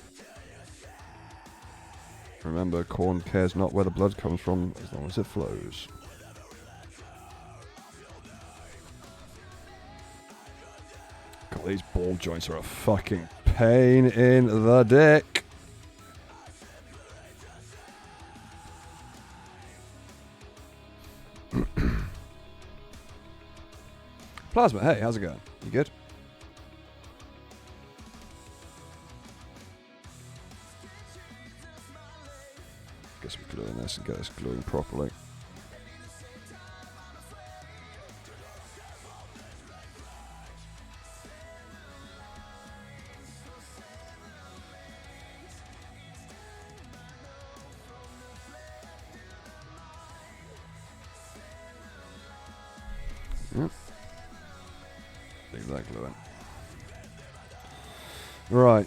Remember, corn cares not where the blood comes from, as long as it flows. God, these ball joints are a fucking pain in the dick. Plasma, hey, how's it going? You good? Guess we glue in this and get this gluing properly. Yep. Leave that glue in. Right.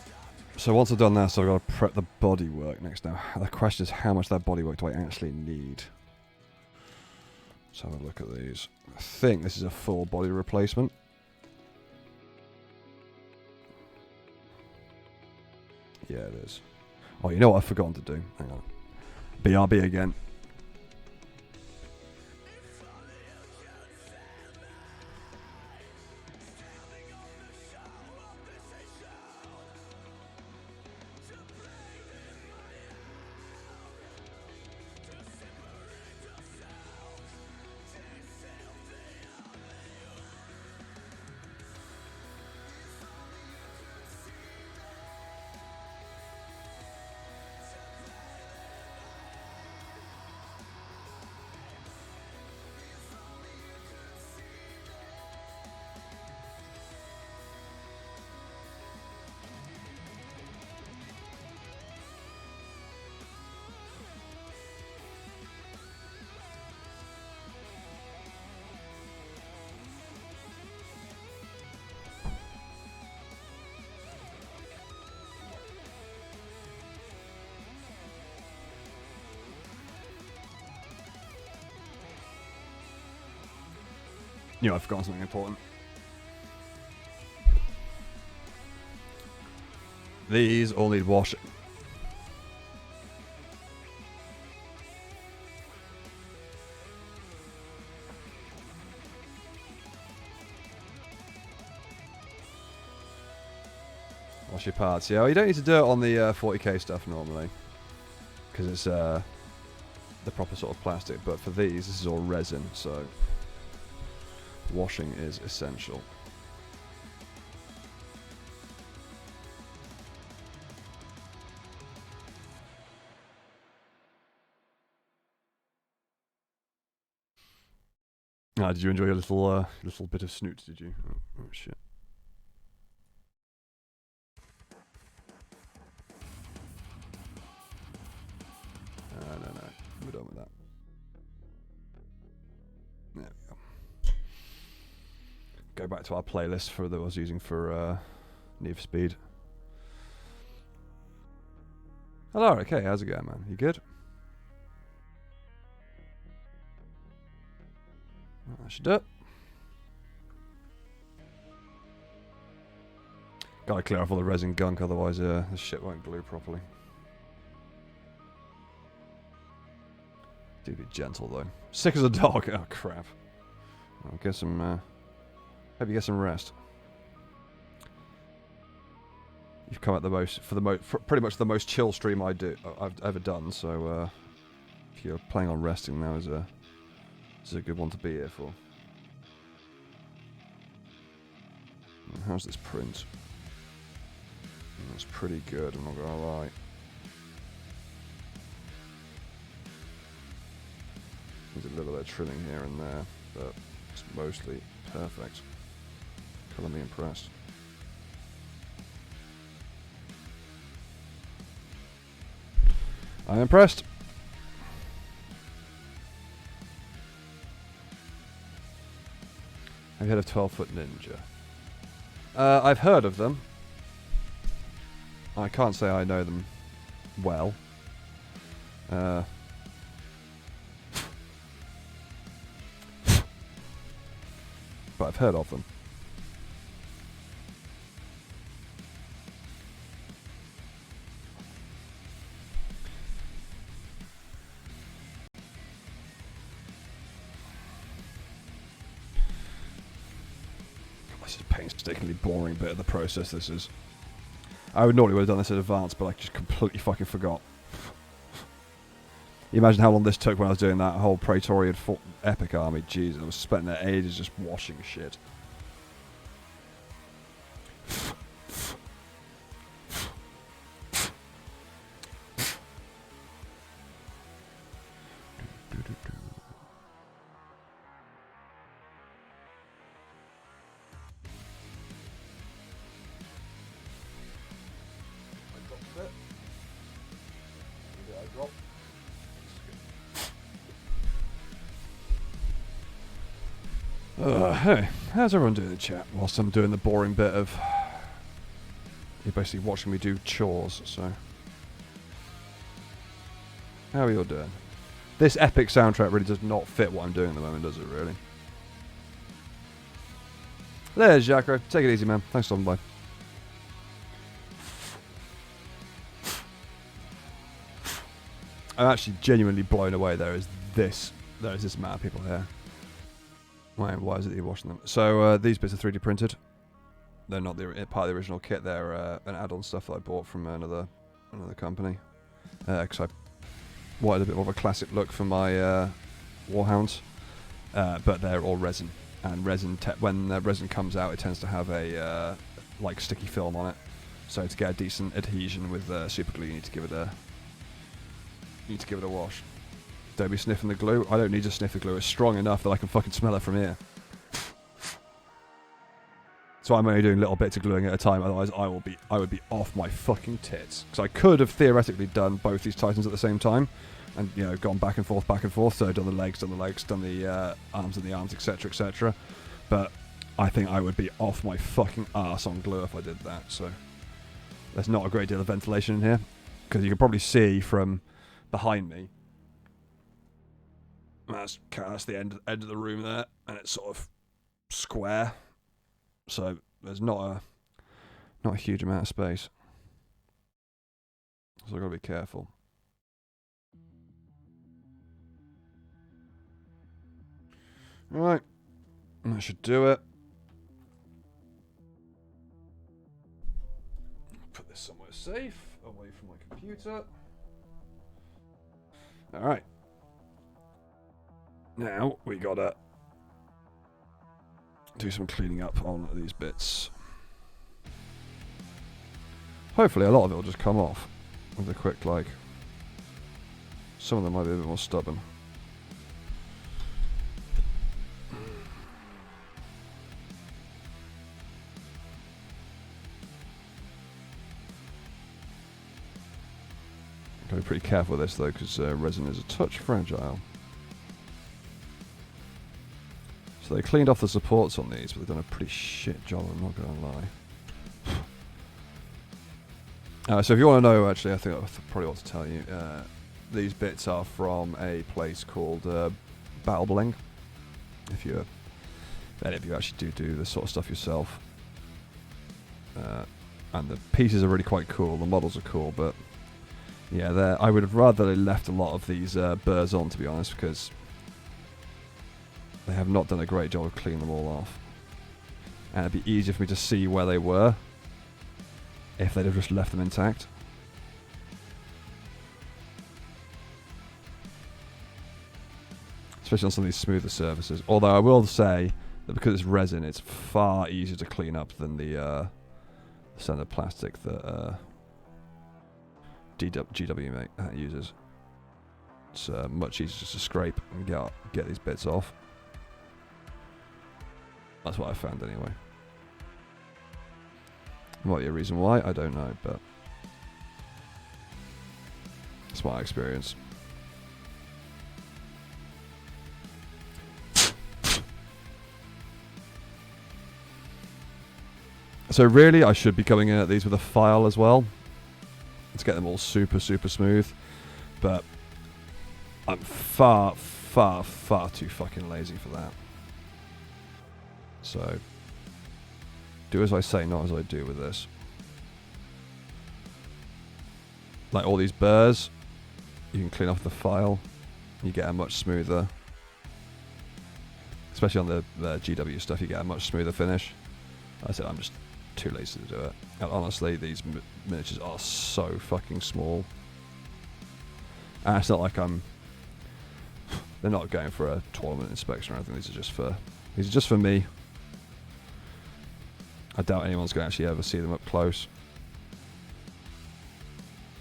So once I've done that, so I've got to prep the bodywork next now. The question is, how much of that bodywork do I actually need? Let's have a look at these. I think this is a full body replacement. Yeah, it is. Oh, you know what I've forgotten to do? Hang on. BRB again. You know, I've forgotten something important. These all need washing. Wash your parts. Yeah, well, you don't need to do it on the 40k stuff normally, because it's the proper sort of plastic. But for these, this is all resin, so washing is essential. Ah, did you enjoy your little bit of snoot? Did you? Oh shit. No. We're done with that. There we go. Go back to our playlist for that I was using for Need for Speed. Hello, okay, how's it going, man? You good? I should do it. Gotta clear off all the resin gunk, otherwise the shit won't glue properly. Do be gentle though. Sick as a dog. Oh crap. I'll get some. Hope you get some rest. You've come at the most for pretty much the most chill stream I've ever done. So if you're planning on resting now, this is a good one to be here for. How's this print? It's pretty good. I'm not gonna lie. There's a little bit of trimming here and there, but it's mostly perfect. Colour me impressed. I'm impressed. Have you heard of 12-Foot Ninja? I've heard of them. I can't say I know them well. But I've heard of them. This is a painstakingly boring bit of the process, this is. I would normally have done this in advance, but I just completely fucking forgot. You imagine how long this took when I was doing that whole Praetorian epic army. Jesus, I was spending there ages just washing shit. Hey, how's everyone doing in the chat whilst I'm doing the boring bit of... You're basically watching me do chores, so... How are you all doing? This epic soundtrack really does not fit what I'm doing at the moment, does it really? There's Jacko. Take it easy, man. Thanks for stopping by. I'm actually genuinely blown away. There is this amount of people here. Why is it that you're watching them? So these bits are 3D printed. They're not part of the original kit. They're an add-on stuff that I bought from another company. Because I wanted a bit more of a classic look for my Warhounds. But they're all resin. And when resin comes out, it tends to have a like sticky film on it. So to get a decent adhesion with super glue, you need to give it a wash. Don't be sniffing the glue. I don't need to sniff the glue. It's strong enough that I can fucking smell it from here. So I'm only doing little bits of gluing at a time. Otherwise, I would be off my fucking tits. Because I could have theoretically done both these Titans at the same time, and gone back and forth. So done the legs, done the arms and the arms, etc., etc. But I think I would be off my fucking ass on glue if I did that. So there's not a great deal of ventilation in here, because you can probably see from behind me. That's the end of the room there, and it's sort of square, so there's not a huge amount of space. So I've got to be careful. Right. That should do it. Put this somewhere safe, away from my computer. Alright. Now we gotta do some cleaning up on these bits. Hopefully a lot of it will just come off with a quick like. Some of them might be a bit more stubborn. Gotta be pretty careful with this though, because resin is a touch fragile. So they cleaned off the supports on these, but they've done a pretty shit job, I'm not gonna lie. So if you want to know, actually, I think I probably ought to tell you, these bits are from a place called Battle Bling. If you actually do this sort of stuff yourself. And the pieces are really quite cool, the models are cool, but yeah, I would have rather they left a lot of these burrs on, to be honest, because they have not done a great job of cleaning them all off. And it'd be easier for me to see where they were if they'd have just left them intact. Especially on some of these smoother surfaces. Although I will say that because it's resin, it's far easier to clean up than the standard plastic that GW uses. It's much easier just to scrape and get these bits off. That's what I found anyway. Might be a reason why, I don't know, but it's my experience. So really, I should be coming in at these with a file as well to get them all super smooth, but I'm far too fucking lazy for that. So do as I say, not as I do with this. Like all these burrs, you can clean off the file, you get a much smoother, especially on the GW stuff, you get a much smoother finish. I said I'm just too lazy to do it. And honestly, these miniatures are so fucking small. And it's not like they're not going for a tournament inspection or anything. These are just for me. I doubt anyone's going to actually ever see them up close.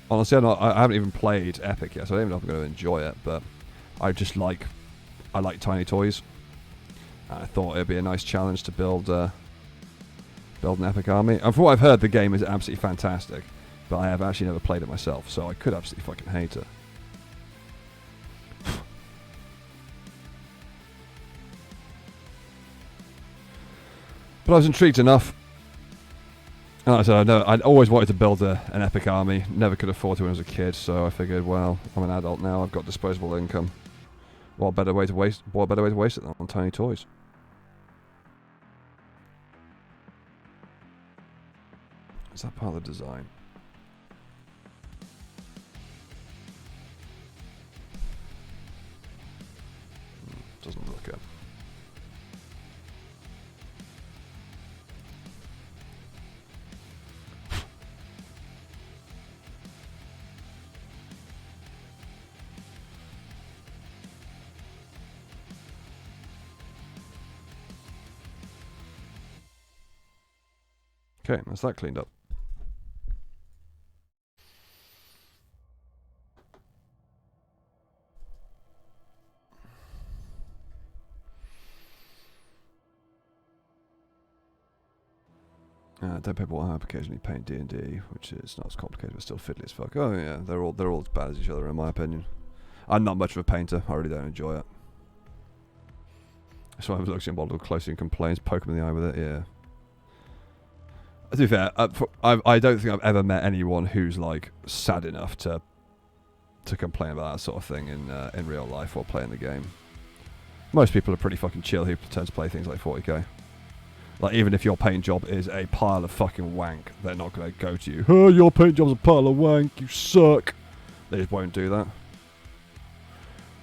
Honestly, I haven't even played Epic yet, so I don't even know if I'm going to enjoy it. But I like tiny toys. And I thought it'd be a nice challenge to build an Epic army. And from what I've heard, the game is absolutely fantastic. But I have actually never played it myself, so I could absolutely fucking hate it. But I was intrigued enough. And like I said, I'd always wanted to build an Epic army. Never could afford to when I was a kid, so I figured, well, I'm an adult now. I've got disposable income. What better way to waste it than on tiny toys? Is that part of the design? Doesn't look it. Okay, that's that cleaned up. Dead people will occasionally paint D&D, which is not as complicated but still fiddly as fuck. Oh yeah, they're all as bad as each other in my opinion. I'm not much of a painter. I really don't enjoy it. So I looks at a model closely and complains, poke him in the eye with it. Yeah. To be fair, I don't think I've ever met anyone who's like sad enough to complain about that sort of thing in real life while playing the game. Most people are pretty fucking chill who pretend to play things like 40k. Like, even if your paint job is a pile of fucking wank, they're not going to go to you, oh, your paint job's a pile of wank, you suck. They just won't do that.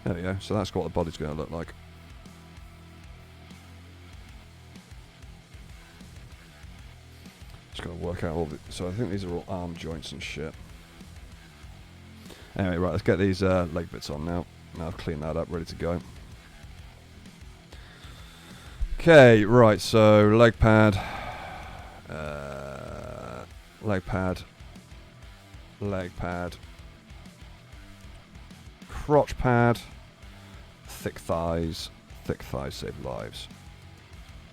There we go. So that's what the body's going to look like. Just got to work out all the... So I think these are all arm joints and shit. Anyway, right, let's get these leg bits on now. Now I've cleaned that up, ready to go. Okay, right, so leg pad, leg pad, leg pad, crotch pad, thick thighs save lives.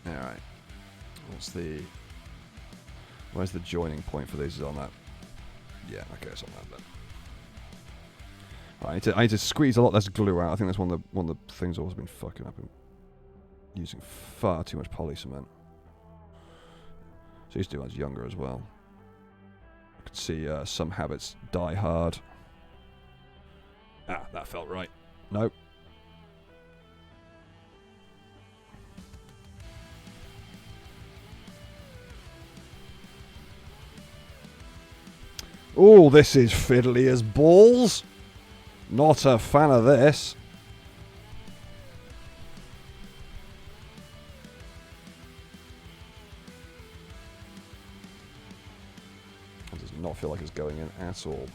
Alright, where's the joining point for these? Is on that? Yeah, okay, it's on that then. Right, I need to squeeze a lot less glue out. I think that's one of the things I've always been fucking up in. Using far too much poly cement. So I used to do when I was younger as well. I could see some habits die hard. Ah, that felt right. Nope. Oh, this is fiddly as balls. Not a fan of this. Not feel like it's going in at all.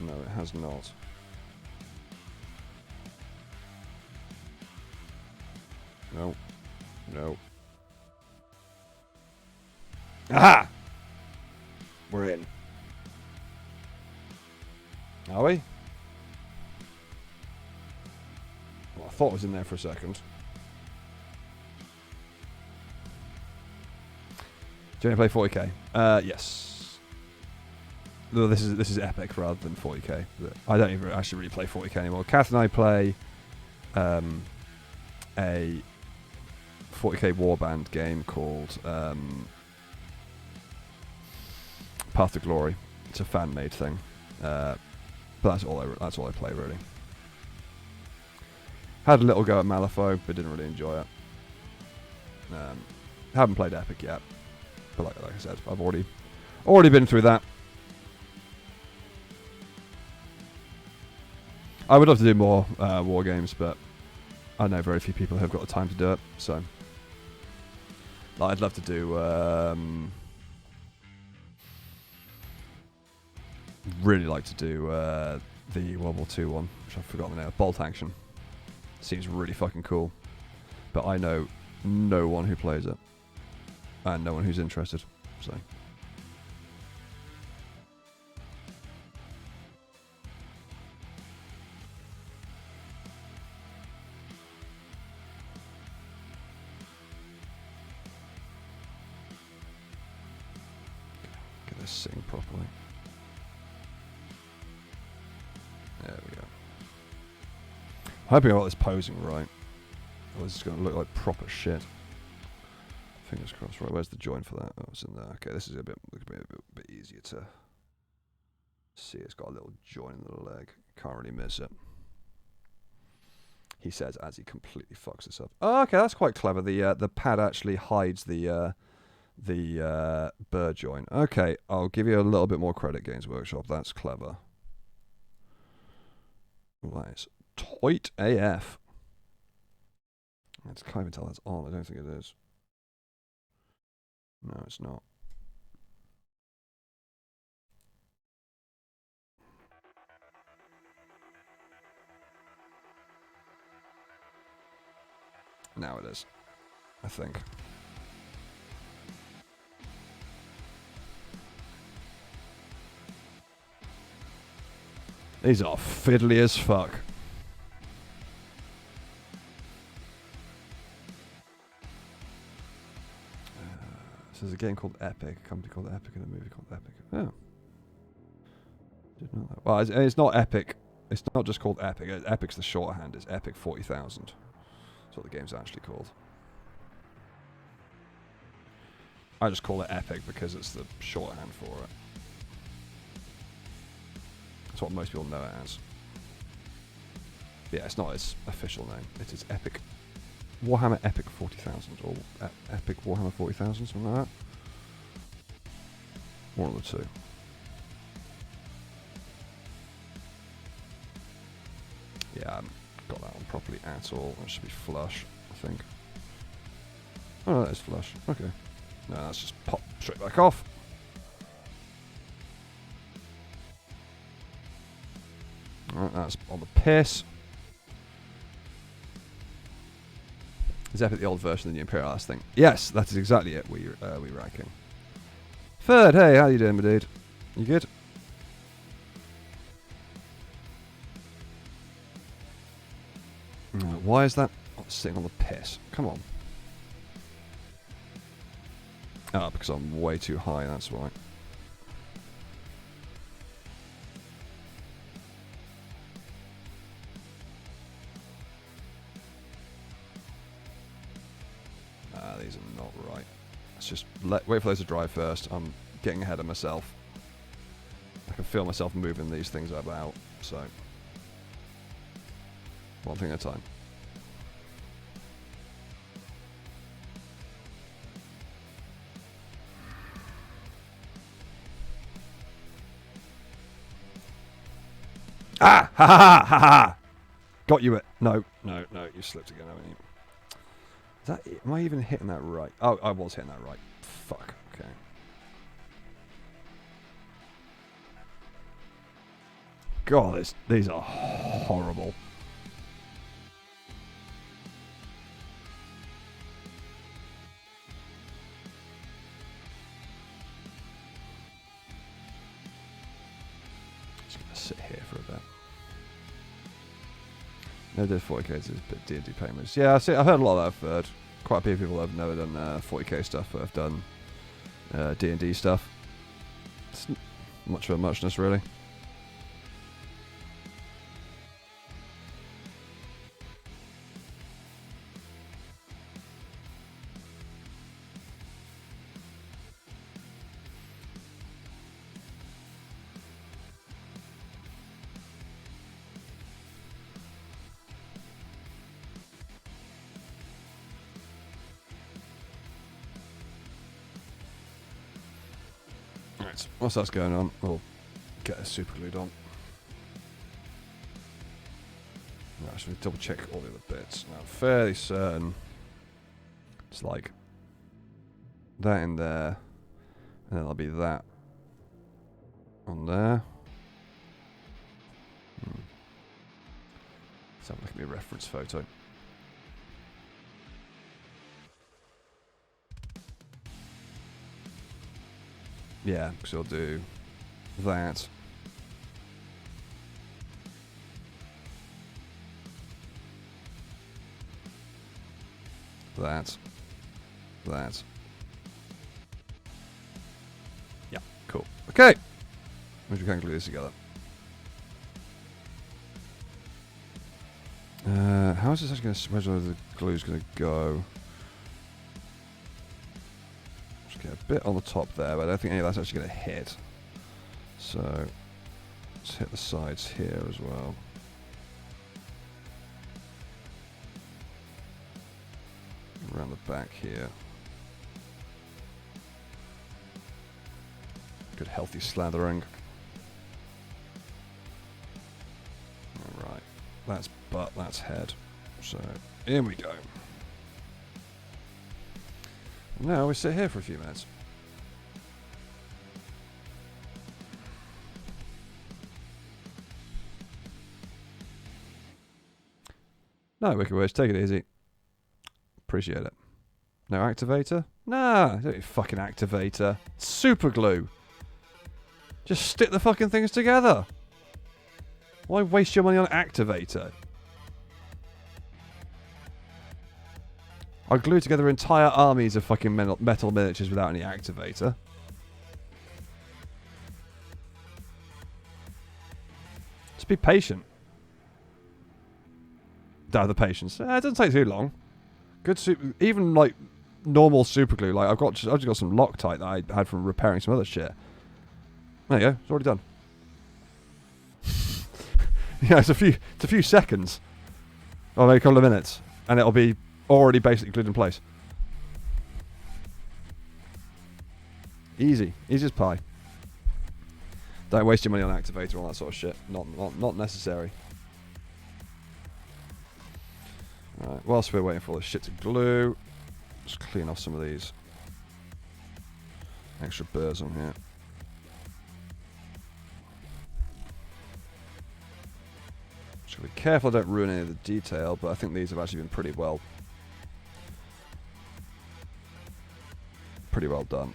No, it has not. No. No. Aha! We're in. Are we? Well, I thought it was in there for a second. Do you want to play 40k? Yes. No, this is epic rather than 40k. I don't even actually really play 40k anymore. Kath and I play a 40k warband game called Path to Glory. It's a fan-made thing, but that's all I play really. Had a little go at Malifaux, but didn't really enjoy it. Haven't played epic yet, but like I said, I've already been through that. I would love to do more war games, but I know very few people who have got the time to do it. So, like, I'd love to do. Really like to do the World War II one, which I've forgotten the name. Bolt Action. Seems really fucking cool, but I know no one who plays it, and no one who's interested. So. Sitting properly. There we go. I'm hoping I got this posing right. Or this is going to look like proper shit. Fingers crossed. Right, where's the join for that? Oh, it's in there. Okay, this is a bit easier to see. It's got a little join in the leg. Can't really miss it. He says as he completely fucks this up. Oh, okay, that's quite clever. The pad actually hides the bird join. Okay, I'll give you a little bit more credit, Games Workshop. That's clever. Nice. Toit AF. I can't even tell that's on. I don't think it is. No, it's not. Now it is, I think. These are fiddly as fuck. So there's a game called Epic, a company called Epic, and a movie called Epic. Oh. Didn't know that. Well, it's not Epic. It's not just called Epic. Epic's the shorthand. It's Epic 40,000. That's what the game's actually called. I just call it Epic because it's the shorthand for it. That's what most people know it as. Yeah, it's not its official name. It is Epic Warhammer Epic 40,000 or Epic Warhammer 40,000, something like that. One of the two. Yeah, I haven't got that one properly at all. That should be flush, I think. Oh, that is flush. Okay. No, that's just pop straight back off. Alright, that's on the piss. Is Epic the old version of the Imperial last thing? Yes, that is exactly it. We ranking. Third, hey, how you doing, my dude? You good? Why is that sitting on the piss? Come on. Ah, because I'm way too high, that's why. These are not right. Let's just wait for those to dry first. I'm getting ahead of myself. I can feel myself moving these things about, so one thing at a time. Ah! Ha ha ha ha ha! Got you it. No, no, no, you slipped again, haven't you? Is that it? Am I even hitting that right? Oh, I was hitting that right. Fuck. Okay. God, these are horrible. Just gonna sit here for a bit. No, there's 40k is a bit D&D payments. Yeah, I see. I've heard a lot of that. I've heard quite a few people that have never done 40k stuff, but have done D&D stuff. It's much of a muchness, really. Whilst that's going on, we'll get a super glued on. Now, should we double check all the other bits? Now, I'm fairly certain it's like that in there, and then there'll be that on there. Let's have a look at my reference photo. Yeah, because I'll do that. That. Yeah, cool. Okay. We can glue this together. How is this actually going to measure where the glue is going to go? Just get a bit on the top there, but I don't think any of that's actually going to hit. So let's hit the sides here as well. Around the back here. Good healthy slathering. Alright. That's butt, that's head. So, in we go. Now we sit here for a few minutes. No, Wicked Words, take it easy. Appreciate it. No activator? Nah, don't need fucking activator. Super glue. Just stick the fucking things together. Why waste your money on activator? I glue together entire armies of fucking metal miniatures without any activator. Just be patient. Don't have the patience. It doesn't take too long. Good even like normal super glue. Like I've just got some Loctite that I had from repairing some other shit. There you go. It's already done. Yeah, it's a few seconds, or maybe a couple of minutes, and it'll be Already basically glued in place. Easy. Easy as pie. Don't waste your money on activator and all that sort of shit. Not necessary. Alright, whilst we're waiting for all this shit to glue, just clean off some of these extra burrs on here. Just gotta be careful I don't ruin any of the detail, but I think these have actually been pretty well done.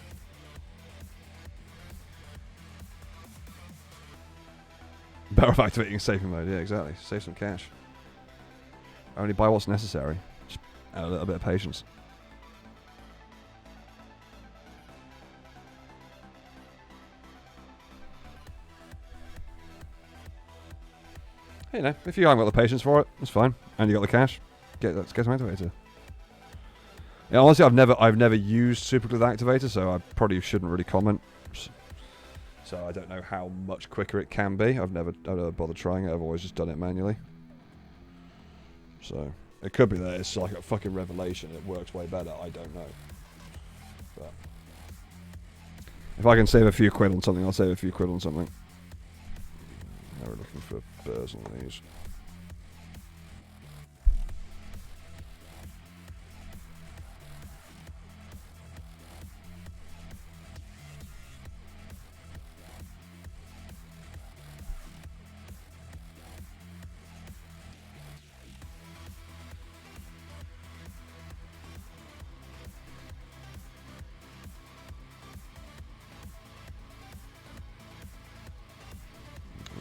Better off activating saving mode, yeah, exactly. Save some cash. Only buy what's necessary. Just add a little bit of patience. Hey, you know, if you haven't got the patience for it, it's fine. And you got the cash, let's get some activator. Yeah, honestly, I've never used super glue activator, so I probably shouldn't really comment. So I don't know how much quicker it can be. I've never bothered trying it. I've always just done it manually. So it could be that it's like a fucking revelation. It works way better. I don't know. But if I can save a few quid on something, I'll save a few quid on something. Now we're looking for burrs on these.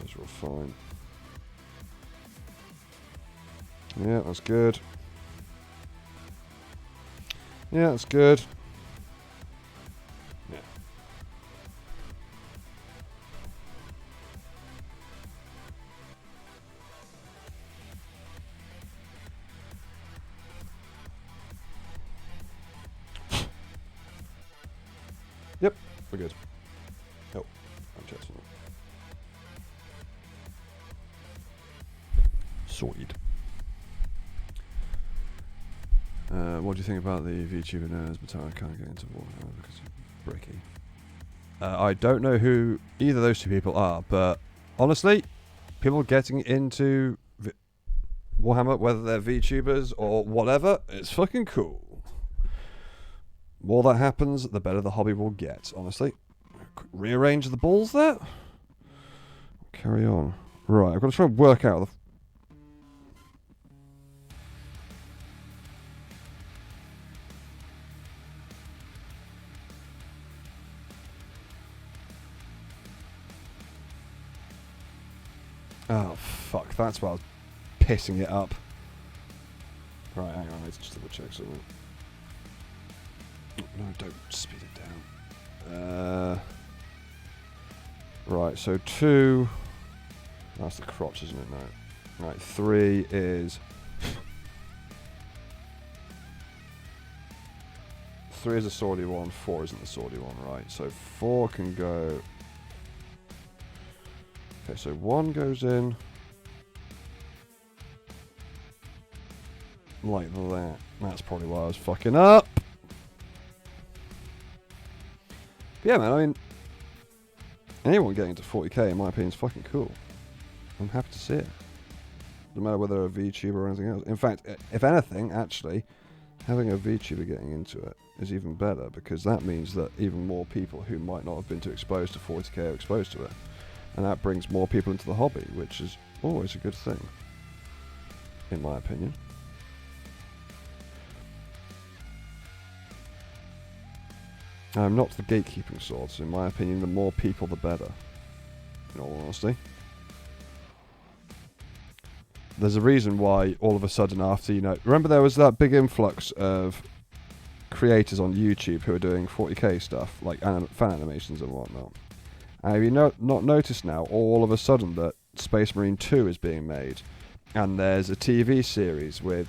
Those are all fine. Yeah, that's good. Yeah, that's good. Yeah. Yep, we're good. Oh, I'm checking it. Sorted. What do you think about the VTuber known as Batar? I can't get into Warhound because it's bricky. I don't know who either of those two people are, but honestly, people getting into Warhammer, whether they're VTubers or whatever, it's fucking cool. The more that happens, the better the hobby will get, honestly. Rearrange the balls there. Carry on. Right, I've got to try and work out the... Oh, fuck. That's why I was pissing it up. Right, hang on. Let's just double check something. No, don't speed it down. Right, so 2... That's the crotch, isn't it? No. Right, 3 is... 3 is a swordy one, 4 isn't the swordy one, right? So 4 can go... Okay, so 1 goes in... like that. That's probably why I was fucking up. But yeah, man, I mean... anyone getting to 40k, in my opinion, is fucking cool. I'm happy to see it. No matter whether they're a VTuber or anything else. In fact, if anything, actually, having a VTuber getting into it is even better, because that means that even more people who might not have been too exposed to 40k are exposed to it. And that brings more people into the hobby, which is always a good thing, in my opinion. I'm not the gatekeeping sort, so in my opinion, the more people, the better. In all honesty. There's a reason why all of a sudden after, you know... remember there was that big influx of creators on YouTube who are doing 40k stuff, like fan animations and whatnot. And have you not noticed now, all of a sudden, that Space Marine 2 is being made? And there's a TV series with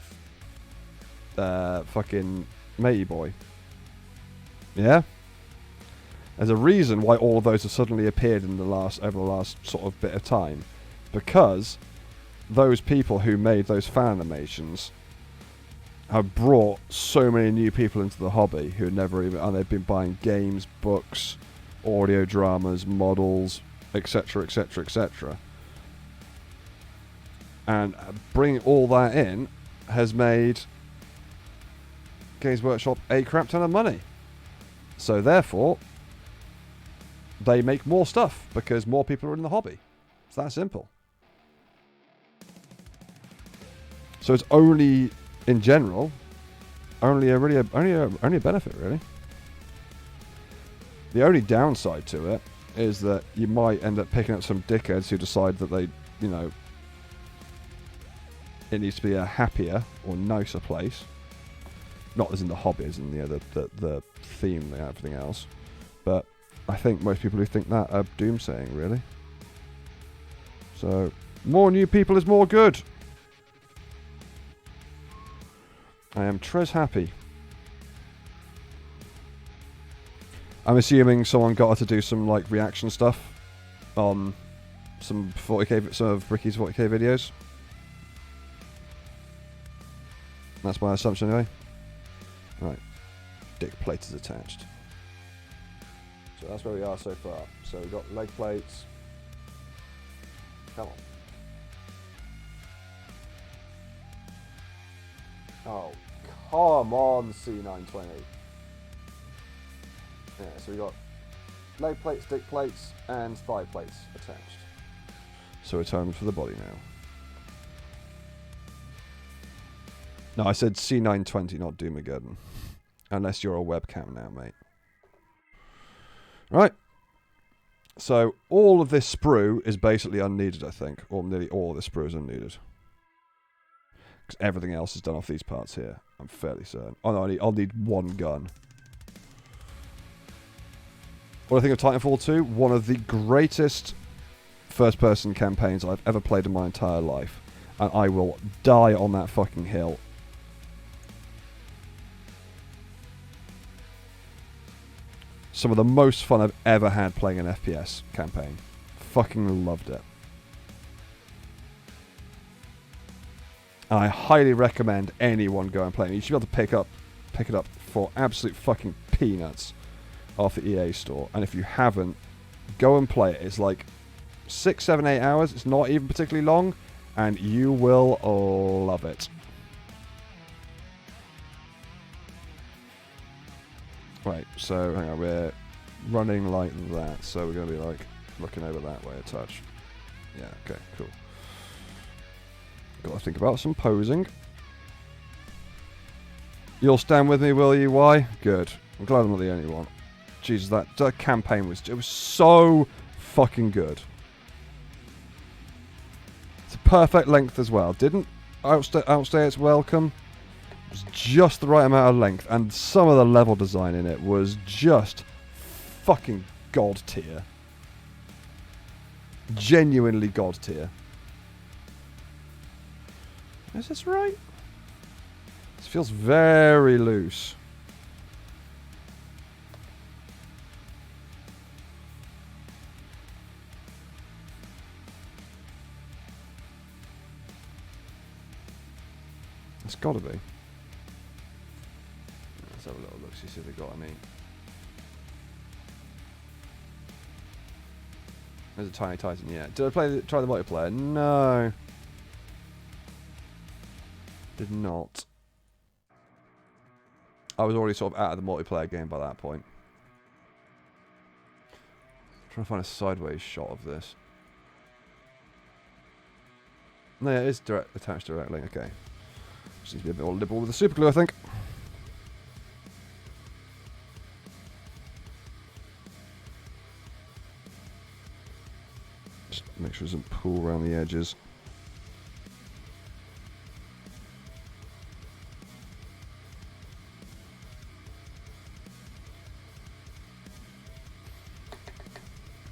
fucking Matey Boy. Yeah? There's a reason why all of those have suddenly appeared in over the last sort of bit of time. Because those people who made those fan animations have brought so many new people into the hobby who never even, and they've been buying games, books, audio dramas, models, etc, etc, etc. And bringing all that in has made Games Workshop a crap ton of money. So therefore, they make more stuff because more people are in the hobby. It's that simple. So it's only, in general, only a benefit, really. The only downside to it is that you might end up picking up some dickheads who decide that they, you know, it needs to be a happier or nicer place. Not as in the hobby, as in the theme and everything else. But I think most people who think that are doomsaying, really. So, more new people is more good. I am tres happy. I'm assuming someone got her to do some like reaction stuff on some 40k, some of Ricky's 40k videos. That's my assumption anyway. Right, dick plate is attached. So that's where we are so far. So we've got leg plates. Come on. Oh, come on, C920. Yeah, so we got leg plates, dick plates, and thigh plates attached. So it's time for the body now. No, I said C920, not Doomageddon. Unless you're a webcam now, mate. Right. So all of this sprue is basically unneeded, I think. Or nearly all of the sprue is unneeded. Because everything else is done off these parts here. I'm fairly certain. Oh no, I'll need one gun. What do I think of Titanfall 2? One of the greatest first-person campaigns I've ever played in my entire life. And I will die on that fucking hill. Some of the most fun I've ever had playing an FPS campaign. Fucking loved it. And I highly recommend anyone go and play it. You should be able to pick it up for absolute fucking peanuts off the EA store. And if you haven't, go and play it. It's like 6, 7, 8 hours. It's not even particularly long. And you will love it. Right, so hang on, we're running like that, so we're going to be like looking over that way a touch. Yeah, okay, cool. Got to think about some posing. You'll stand with me, will you? Why? Good. I'm glad I'm not the only one. Jesus, that campaign was so fucking good. It's a perfect length as well. Didn't outstay its welcome. It was just the right amount of length, and some of the level design in it was just fucking god tier. Genuinely god tier. Is this right? This feels very loose. It's gotta be. Let's have a little look, see if they've got any. There's a Tiny Titan, yeah. Did I try the multiplayer? No. Did not. I was already sort of out of the multiplayer game by that point. I'm trying to find a sideways shot of this. No, yeah, it is attached directly, okay. Just needs to be a bit more liberal with the super glue, I think. Just make sure it doesn't pull around the edges.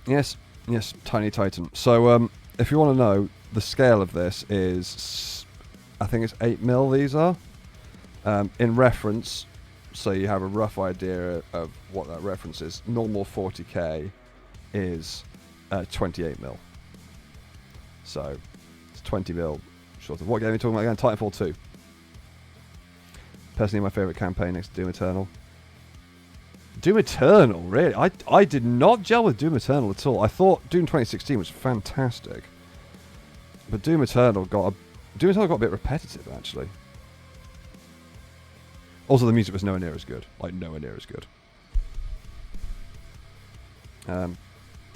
Yes, yes, Tiny Titan. So, if you want to know, the scale of this is, I think it's 8mm these are. In reference, so you have a rough idea of what that reference is. Normal 40k is 28mm. So, it's 20mm shorter. What game are you talking about again? Titanfall 2. Personally, my favourite campaign next to Doom Eternal. Doom Eternal, really? I did not gel with Doom Eternal at all. I thought Doom 2016 was fantastic. But Doom Eternal got a bit repetitive, actually. Also, the music was nowhere near as good. Like, nowhere near as good.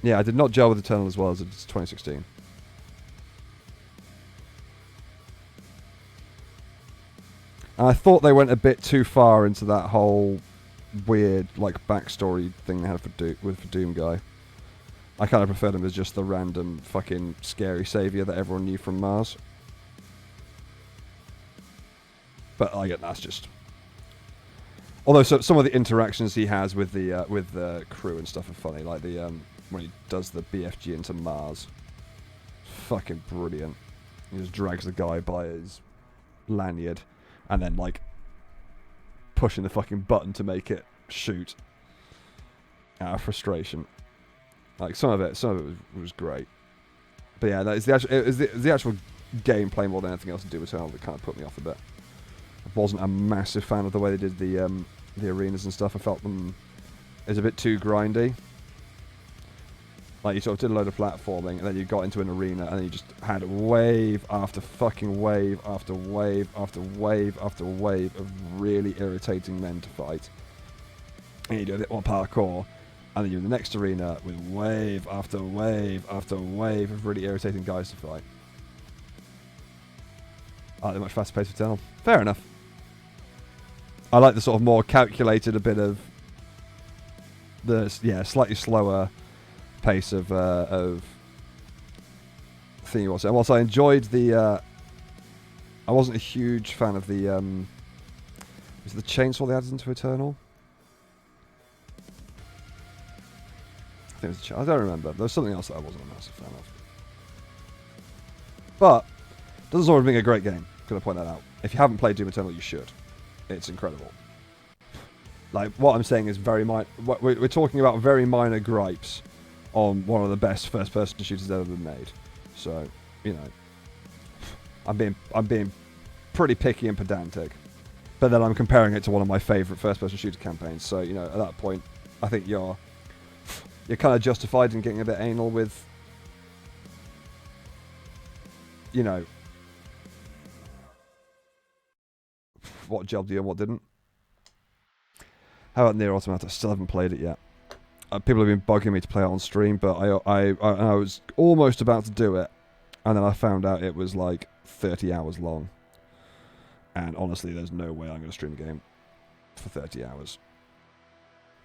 Yeah, I did not gel with Eternal as well as 2016. And I thought they went a bit too far into that whole weird, like, backstory thing they had for Doom Guy. I kind of preferred him as just the random fucking scary saviour that everyone knew from Mars. But I get that's just... Although some of the interactions he has with the crew and stuff are funny, like the when he does the BFG into Mars. Fucking brilliant. He just drags the guy by his lanyard and then, like, pushing the fucking button to make it shoot out of frustration. Like, some of it was great. But yeah, it was the actual gameplay more than anything else to do with Eternal that kind of put me off a bit. I wasn't a massive fan of the way they did the arenas and stuff. I felt them is a bit too grindy. Like, you sort of did a load of platforming, and then you got into an arena, and then you just had wave after fucking wave after wave after wave after wave of really irritating men to fight. And you do a bit more parkour, and then you're in the next arena with wave after wave after wave of really irritating guys to fight. I like the much faster pace of Eternal. Fair enough. I like the sort of more calculated, a bit of the slightly slower pace of thingy. Also, and whilst I enjoyed the, I wasn't a huge fan of the was it the chainsaw they added into Eternal? I think it was I don't remember. There was something else that I wasn't a massive fan of. But doesn't always make a great game. Gonna point that out. If you haven't played Doom Eternal, you should. It's incredible. Like, what I'm saying is we're talking about very minor gripes on one of the best first-person shooters ever been made. So, you know, I'm being pretty picky and pedantic. But then I'm comparing it to one of my favourite first-person shooter campaigns. So, you know, at that point, I think you're kind of justified in getting a bit anal with, you know, what gelled you and what didn't. How about Nier Automata? I still haven't played it yet. People have been bugging me to play it on stream, but I was almost about to do it, and then I found out it was like 30 hours long. And honestly, there's no way I'm going to stream the game for 30 hours.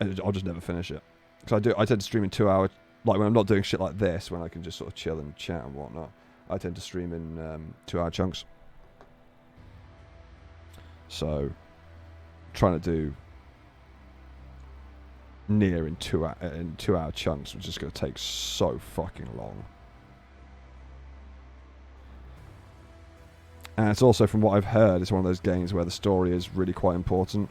I'll just never finish it. Because I tend to stream in 2 hours, like when I'm not doing shit like this, when I can just sort of chill and chat and whatnot. I tend to stream in 2 hour chunks. So, trying to do Nier in 2 hour chunks, which is going to take so fucking long. And it's also, from what I've heard, it's one of those games where the story is really quite important.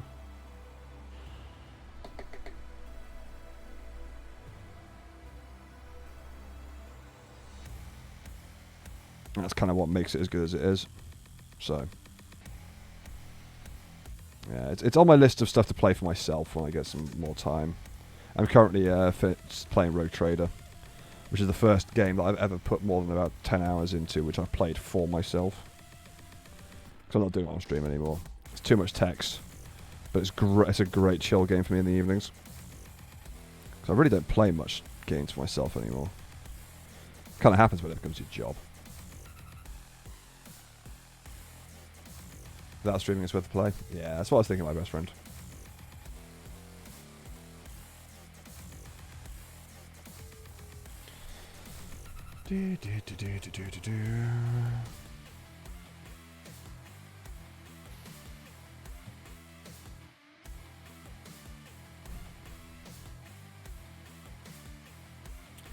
And that's kind of what makes it as good as it is. So, yeah, it's on my list of stuff to play for myself when I get some more time. I'm currently playing Rogue Trader, which is the first game that I've ever put more than about 10 hours into, which I've played for myself. Because I'm not doing it on stream anymore. It's too much text. But it's a great chill game for me in the evenings. Because I really don't play much games for myself anymore. Kind of happens when it becomes your job. Without streaming, it's worth the play. Yeah, that's what I was thinking of my best friend. Okay,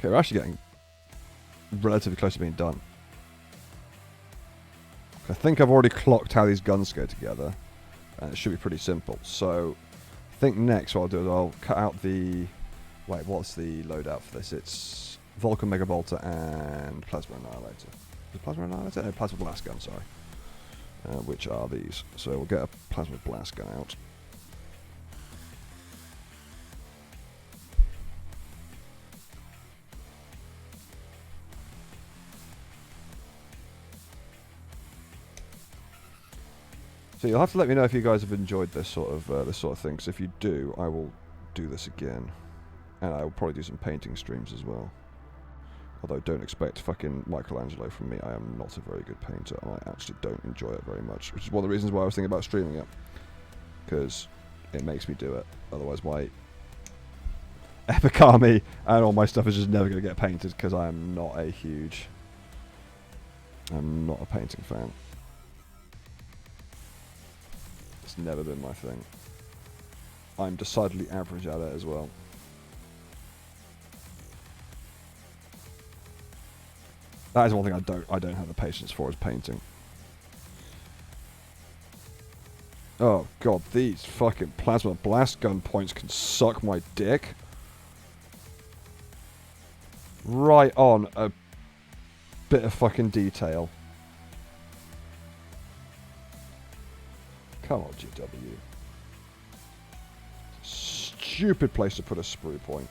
we're actually getting relatively close to being done. I think I've already clocked how these guns go together, and it should be pretty simple. So, I think next what I'll do is I'll cut out the... Wait, what's the loadout for this? It's Vulcan Megabolter and Plasma Annihilator. Is it Plasma Annihilator? No, Plasma Blast Gun, sorry. which are these. So we'll get a plasma blast gun out. So you'll have to let me know if you guys have enjoyed this sort of thing. Because if you do, I will do this again, and I will probably do some painting streams as well. Although don't expect fucking Michelangelo from me. I am not a very good painter, and I actually don't enjoy it very much. Which is one of the reasons why I was thinking about streaming it, because it makes me do it. Otherwise, my epic army and all my stuff is just never going to get painted because I am not a painting fan. It's never been my thing. I'm decidedly average at it as well. That is one thing I don't have the patience for, is painting. Oh god, these fucking plasma blast gun points can suck my dick. Right on a bit of fucking detail. Come on, GW. Stupid place to put a sprue point.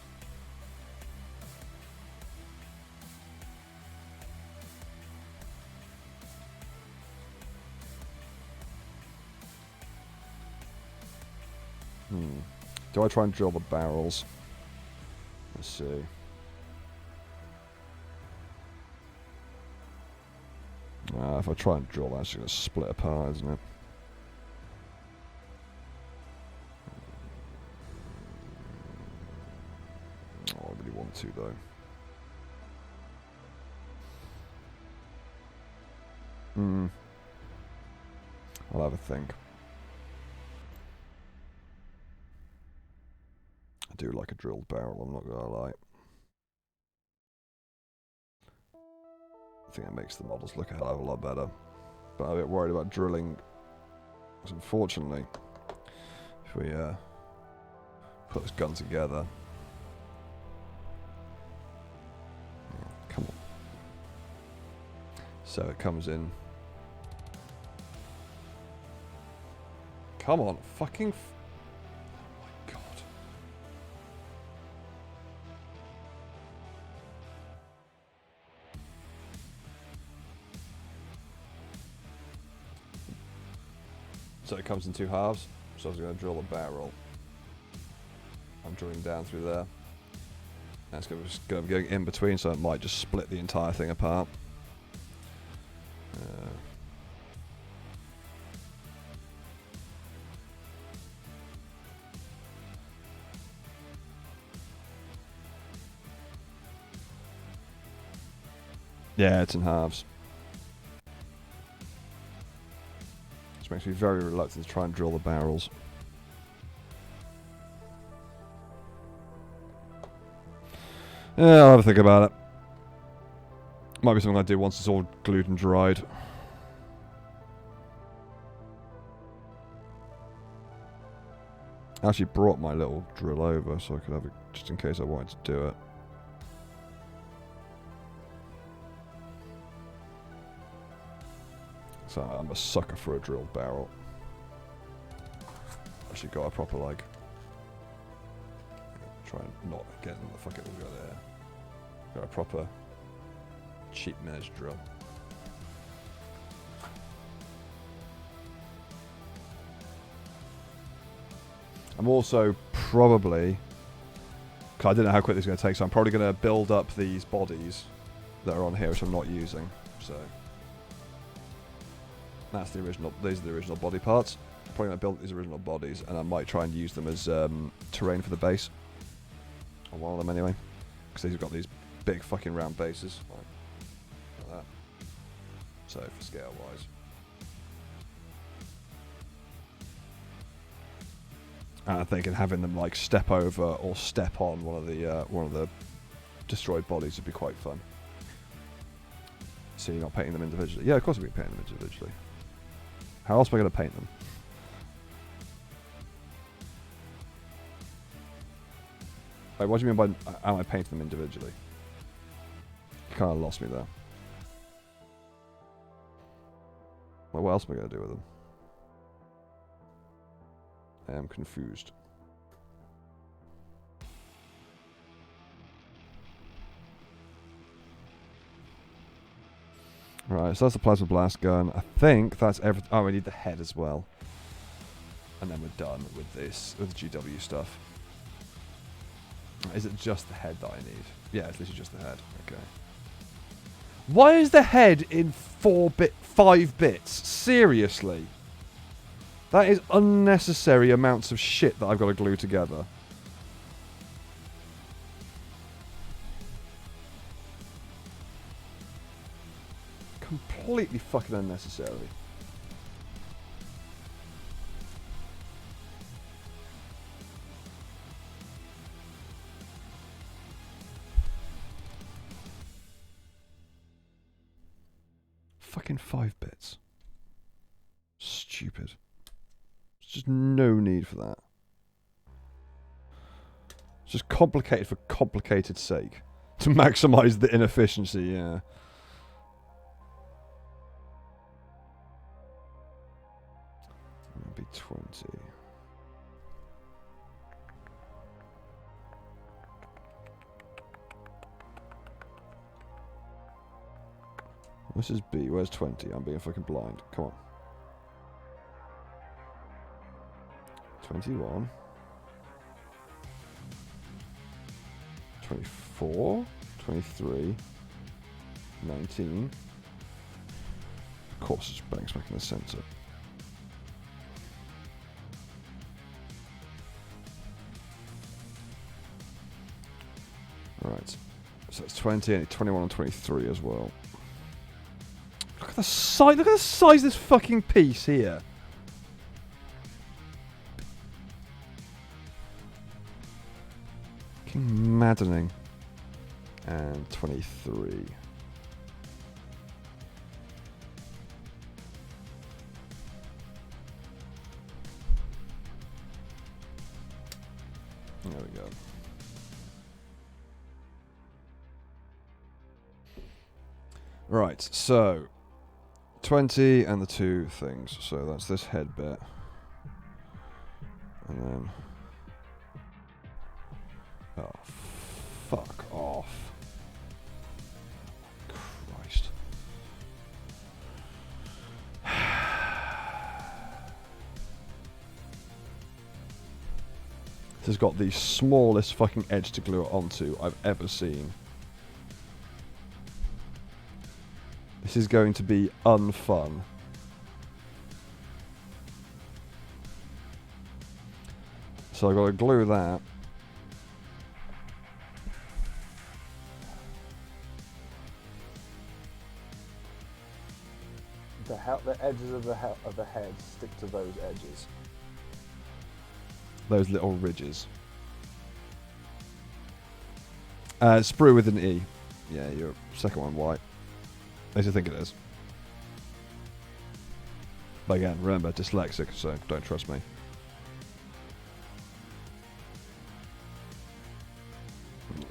Do I try and drill the barrels? Let's see. If I try and drill that, it's going to split apart, isn't it? Oh, I really want to, though. I'll have a think. I do like a drilled barrel, I'm not gonna lie. I think it makes the models look a hell of a lot better. But I'm a bit worried about drilling, because unfortunately, if we put this gun together... Come on. So it comes in. Come on, fucking... Oh my god. So it comes in two halves. So I was going to drill a barrel. I'm drilling down through there. And it's going to be going in between, so it might just split the entire thing apart. Yeah, it's in halves. Which makes me very reluctant to try and drill the barrels. Yeah, I'll have a think about it. Might be something I do once it's all glued and dried. I actually brought my little drill over so I could have it just in case I wanted to do it. So I'm a sucker for a drilled barrel. Actually got a proper, like... Try and not get in the fuck it all go there. Got a proper cheap managed drill. I'm also probably... Cause I don't know how quick this is going to take, so I'm probably going to build up these bodies that are on here, which I'm not using. So... That's the original. These are the original body parts. I'm probably going to build these original bodies, and I might try and use them as terrain for the base. Or one of them anyway, because these have got these big fucking round bases, like that. So for scale wise, and I'm thinking having them like step over or step on one of the destroyed bodies would be quite fun. So you're not painting them individually. Yeah, of course we'll be painting them individually. How else am I going to paint them? Wait, what do you mean by am I painting them individually? You kind of lost me there. Well, what else am I going to do with them? I am confused. Right, so that's the plasma blast gun. I think that's everything. Oh, we need the head as well. And then we're done with this, with the GW stuff. Is it just the head that I need? Yeah, it's literally just the head. Okay. Why is the head in 5 bits? Seriously? That is unnecessary amounts of shit that I've got to glue together. Completely fucking unnecessary. Fucking 5 bits. Stupid. There's just no need for that. It's just complicated for complicated sake. To maximise the inefficiency, yeah. That'd be 20. This is B. Where's 20? I'm being fucking blind. Come on. 21. 24. 23. 19. Of course, it's bang smack in the centre. Right. So it's 20 and 21 and 23 as well. Look at the size. Look at the size of this fucking piece here. Fucking maddening. And 23. There we go. Right, so 20 and the 2 things. So that's this head bit. And then... Oh, fuck off. Christ. This has got the smallest fucking edge to glue it onto I've ever seen. This is going to be unfun. So I've got to glue that. The edges of the head stick to those edges. Those little ridges. Sprue with an E. Yeah, your second one white. At least I think it is. But again, remember, dyslexic, so don't trust me.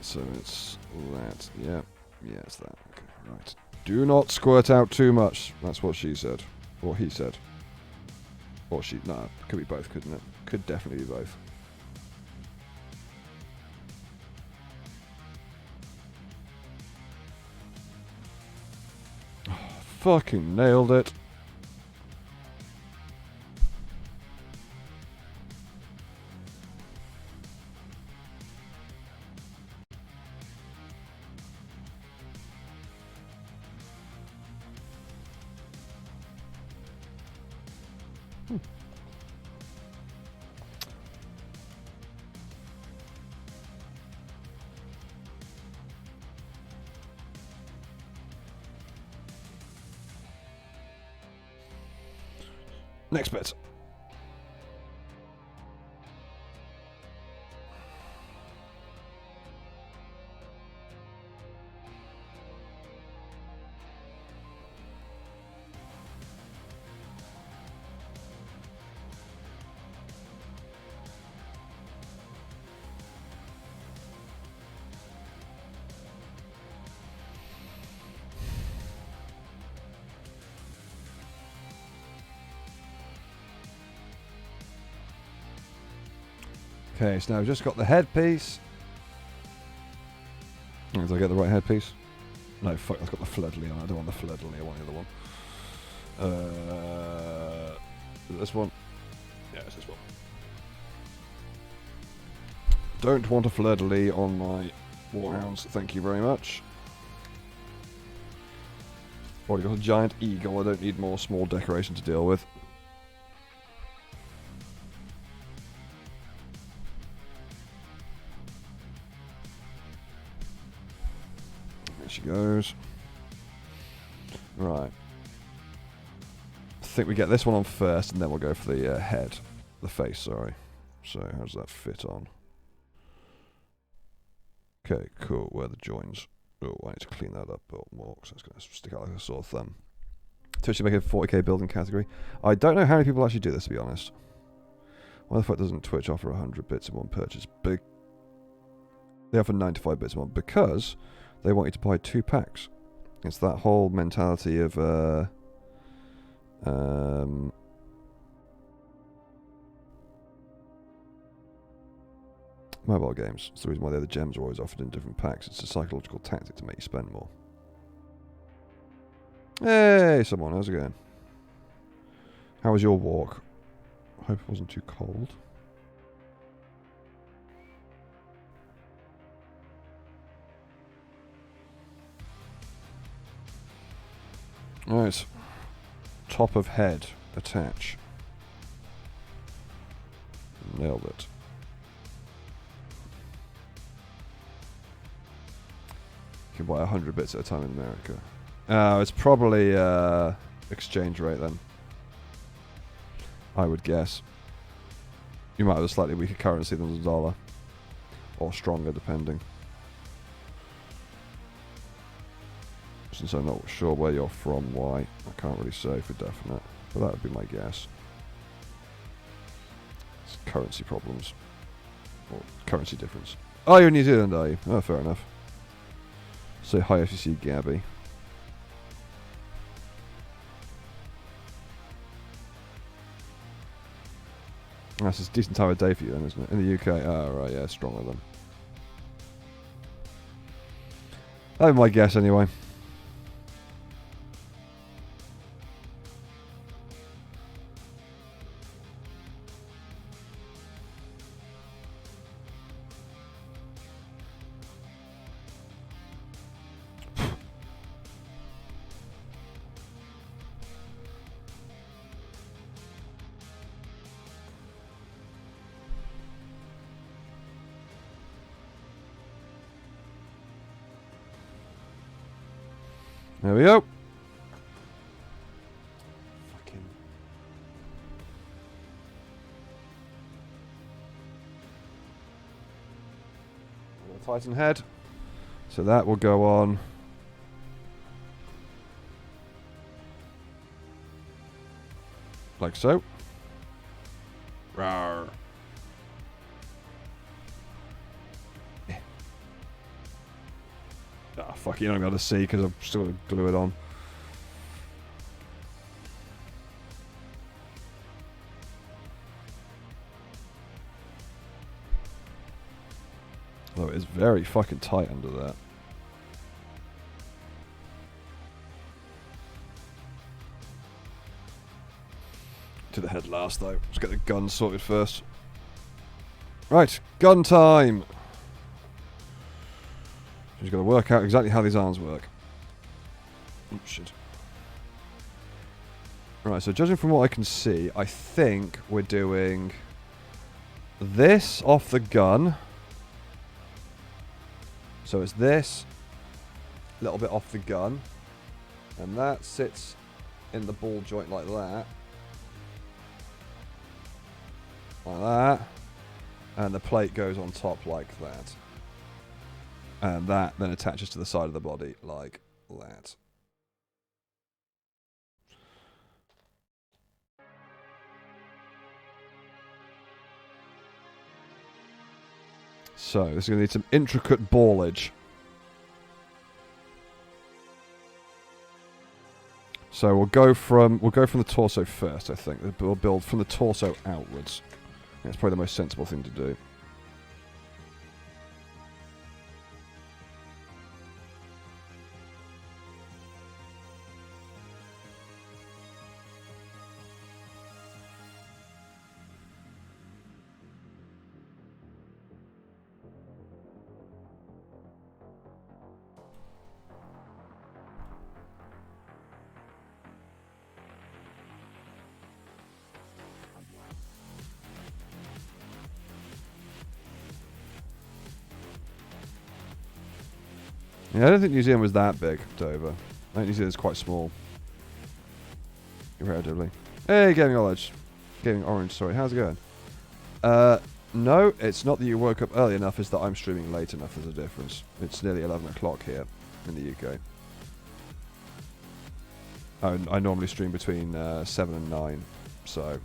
So it's that. Yeah. Yeah, it's that. Okay, right. Do not squirt out too much. That's what she said. Or he said. Or she... No, could be both, couldn't it? Could definitely be both. Oh, fucking nailed it. Next bit. Okay, so now we've just got the headpiece. Did I get the right headpiece? No, fuck, I've got the fleur-de-lis on. I don't want the fleur-de-lis, I want the other one. Is it this one? Yeah, it's this one. Don't want a fleur-de-lis on my Warhounds, thank you very much. Already got a giant eagle, I don't need more small decoration to deal with. There she goes. Right. I think we get this one on first, and then we'll go for the head. The face, sorry. So, how does that fit on? Okay, cool. Where are the joins? Oh, I need to clean that up a bit more, because that's going to stick out like a sore thumb. Twitch to make a 40k building category. I don't know how many people actually do this, to be honest. Why the fuck doesn't Twitch offer 100 bits in one purchase? They offer 95 bits in one, because they want you to buy 2 packs. It's that whole mentality of mobile games. It's the reason why the other gems are always offered in different packs. It's a psychological tactic to make you spend more. Hey, someone, how's it going? How was your walk? I hope it wasn't too cold. Right. Top of head. Attach. Nailed it. You can buy 100 bits at a time in America. It's probably exchange rate then. I would guess. You might have a slightly weaker currency than the dollar. Or stronger, depending. Since I'm not sure where you're from, why, I can't really say for definite. But that would be my guess. It's currency problems. Or currency difference. Oh, you're in New Zealand, are you? Oh, fair enough. Say hi if you see Gabby. That's a decent time of day for you then, isn't it? In the UK? Oh, right, yeah, stronger than. That'd be my guess anyway. There we go. Fucking. Titan head. So that will go on. Like so. Rawr. Ah, fuck, you're not going to see because I'm still going to glue it on. Though it is very fucking tight under that. To the head last though. Let's get the gun sorted first. Right, gun time! Just got to work out exactly how these arms work. Oh, shit. Right, so judging from what I can see, I think we're doing this off the gun. So it's this, a little bit off the gun, and that sits in the ball joint like that. Like that. And the plate goes on top like that. And that then attaches to the side of the body like that. So this is going to need some intricate ballage. So we'll go from the torso first, I think. We'll build from the torso outwards. That's probably the most sensible thing to do. Yeah, I don't think New Zealand was that big, Dover. I think New Zealand's quite small. Comparatively. Hey, Gaming Orange. Gaming Orange, sorry. How's it going? No, it's not that you woke up early enough, it's that I'm streaming late enough. There's a difference. It's nearly 11 o'clock here in the UK. I normally stream between 7 and 9, so...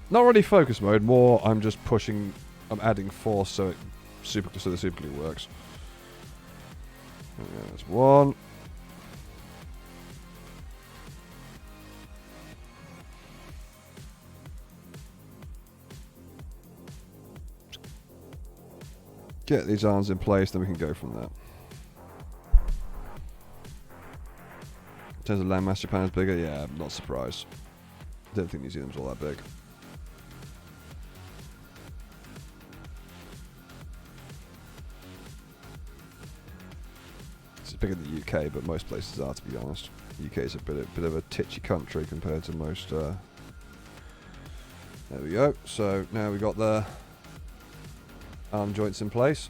Not really focus mode, more I'm just pushing... I'm adding force so the super glue works. Okay, that's one. Get these arms in place, then we can go from there. In terms of landmass, Japan is bigger? Yeah, I'm not surprised. I don't think New Zealand's all that big. It's bigger than the UK, but most places are, to be honest. The UK is a bit of a titchy country compared to most... There we go. So now we've got the arm joints in place.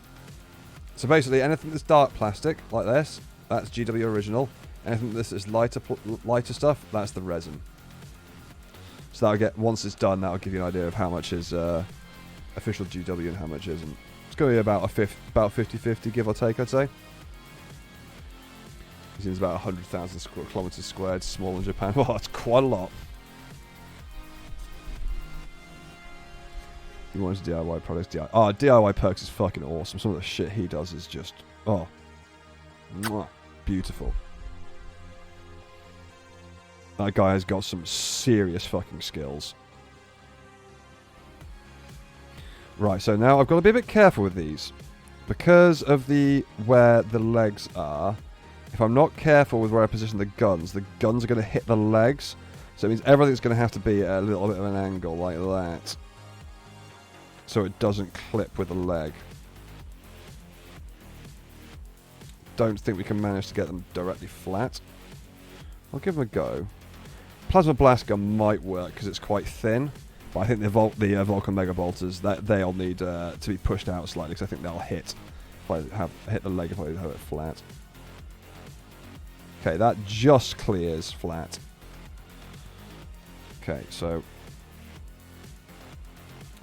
So basically anything that's dark plastic, like this, that's GW original. Anything that's lighter stuff, that's the resin. So that'll get, once it's done, that'll give you an idea of how much is official GW and how much isn't. It's going to be about 50-50, give or take, I'd say. It's about 100,000 kilometers squared, smaller than Japan. Well, that's quite a lot. He wants DIY products. DIY Perks is fucking awesome. Some of the shit he does is just, oh, mwah, beautiful. That guy has got some serious fucking skills. Right, so now I've got to be a bit careful with these. Because of where the legs are, if I'm not careful with where I position the guns are going to hit the legs. So it means everything's going to have to be at a little bit of an angle like that. So it doesn't clip with the leg. Don't think we can manage to get them directly flat. I'll give them a go. Plasma Blast Gun might work because it's quite thin. But I think the Vulcan Mega Bolters, they'll need to be pushed out slightly because I think they'll hit if I hit the leg if I have it flat. Okay, that just clears flat. Okay, so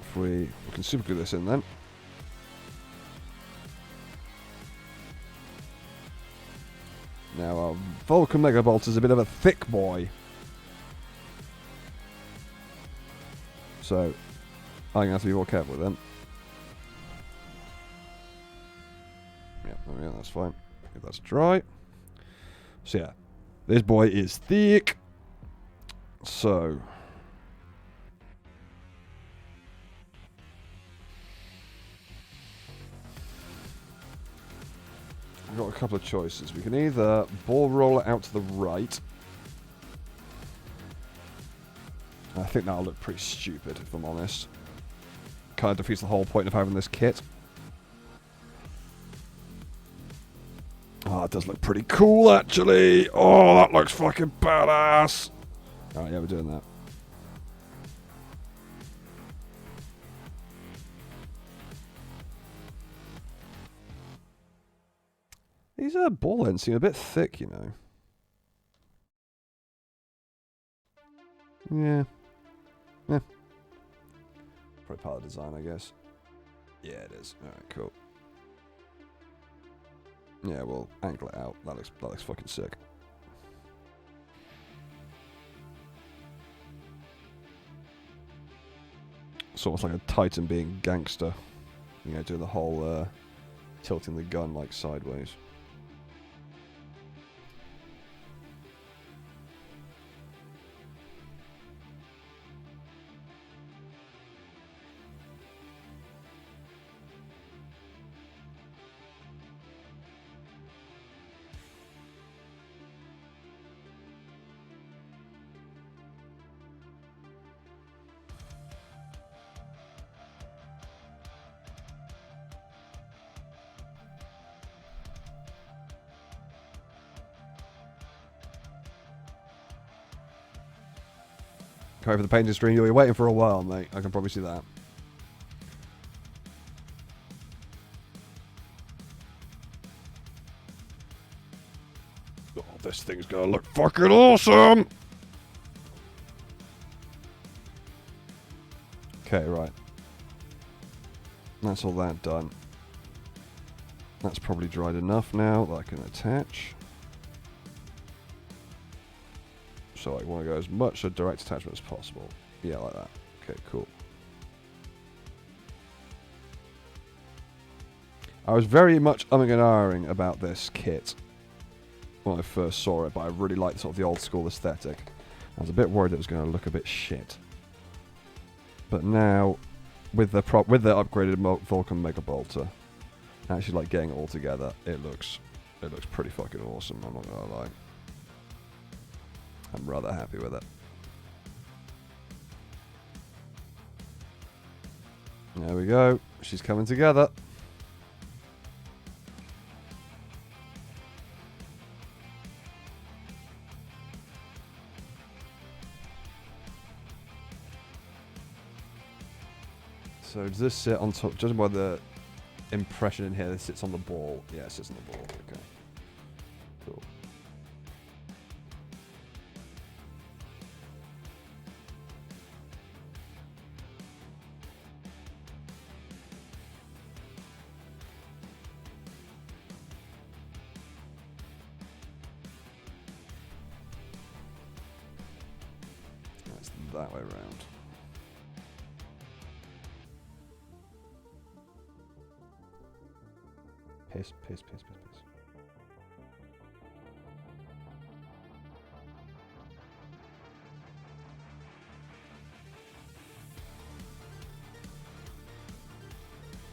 if we can super glue this in then. Now our Vulcan Mega Bolt is a bit of a thick boy. So I'm going to have to be more careful with them. Yeah, that's fine. If that's dry. So yeah, this boy is thick. So we've got a couple of choices. We can either ball roll it out to the right. I think that'll look pretty stupid, if I'm honest. Kind of defeats the whole point of having this kit. Oh, it does look pretty cool, actually. Oh, that looks fucking badass. Alright, yeah, we're doing that. These ball ends seem a bit thick, you know. Yeah. Yeah. Probably part of the design, I guess. Yeah, it is. Alright, cool. Yeah, we'll angle it out. That looks fucking sick. It's almost like a Titan being gangster. You know, doing the whole tilting the gun like sideways. Go for the painting stream. You'll be waiting for a while, mate. I can probably see that. This thing's gonna look fucking awesome! Okay, right. That's all that done. That's probably dried enough now that I can attach. So I want to go as much a direct attachment as possible. Yeah, like that. Okay, cool. I was very much umming and ahhing about this kit when I first saw it, but I really liked sort of the old school aesthetic. I was a bit worried it was going to look a bit shit. But now, with the upgraded Vulcan Mega Bolter, actually like getting it all together, it looks pretty fucking awesome, I'm not gonna lie. I'm rather happy with it. There we go. She's coming together. So does this sit on top? Judging by the impression in here, this sits on the ball. Yeah, it sits on the ball. Okay. Cool. That's that way around. Piss, piss, piss, piss, piss.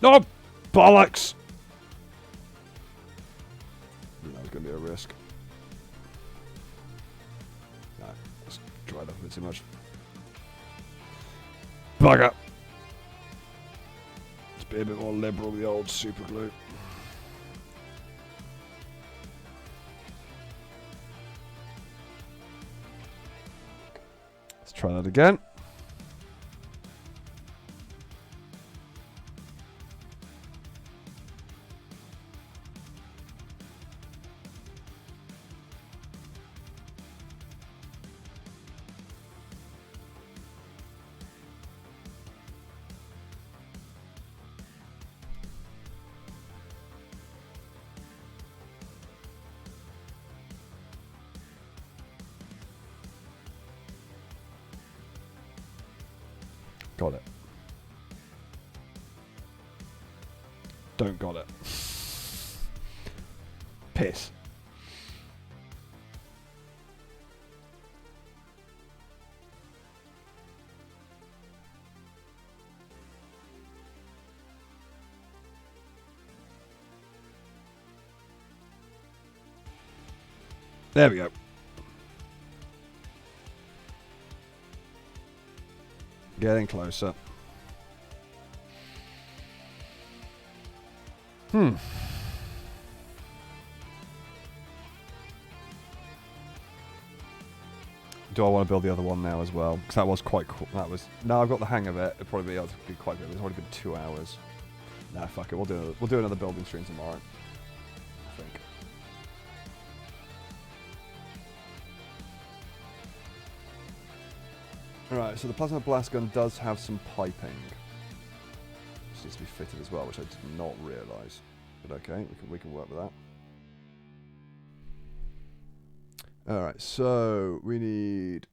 No! Bollocks! That was going to be a risk. Nah, that's dried up a bit too much. Bugger! Let's be a bit more liberal with the old super glue. Try that again. Got it. Don't got it. Piss. There we go. Getting closer. Do I want to build the other one now as well? Because that was quite cool. That was... Now I've got the hang of it. It'd probably be quite good. It's already been 2 hours. Nah, fuck it. We'll do another building stream tomorrow. I think. Right, so the plasma blast gun does have some piping. This needs to be fitted as well, which I did not realise. But okay, we can work with that. Alright, so we need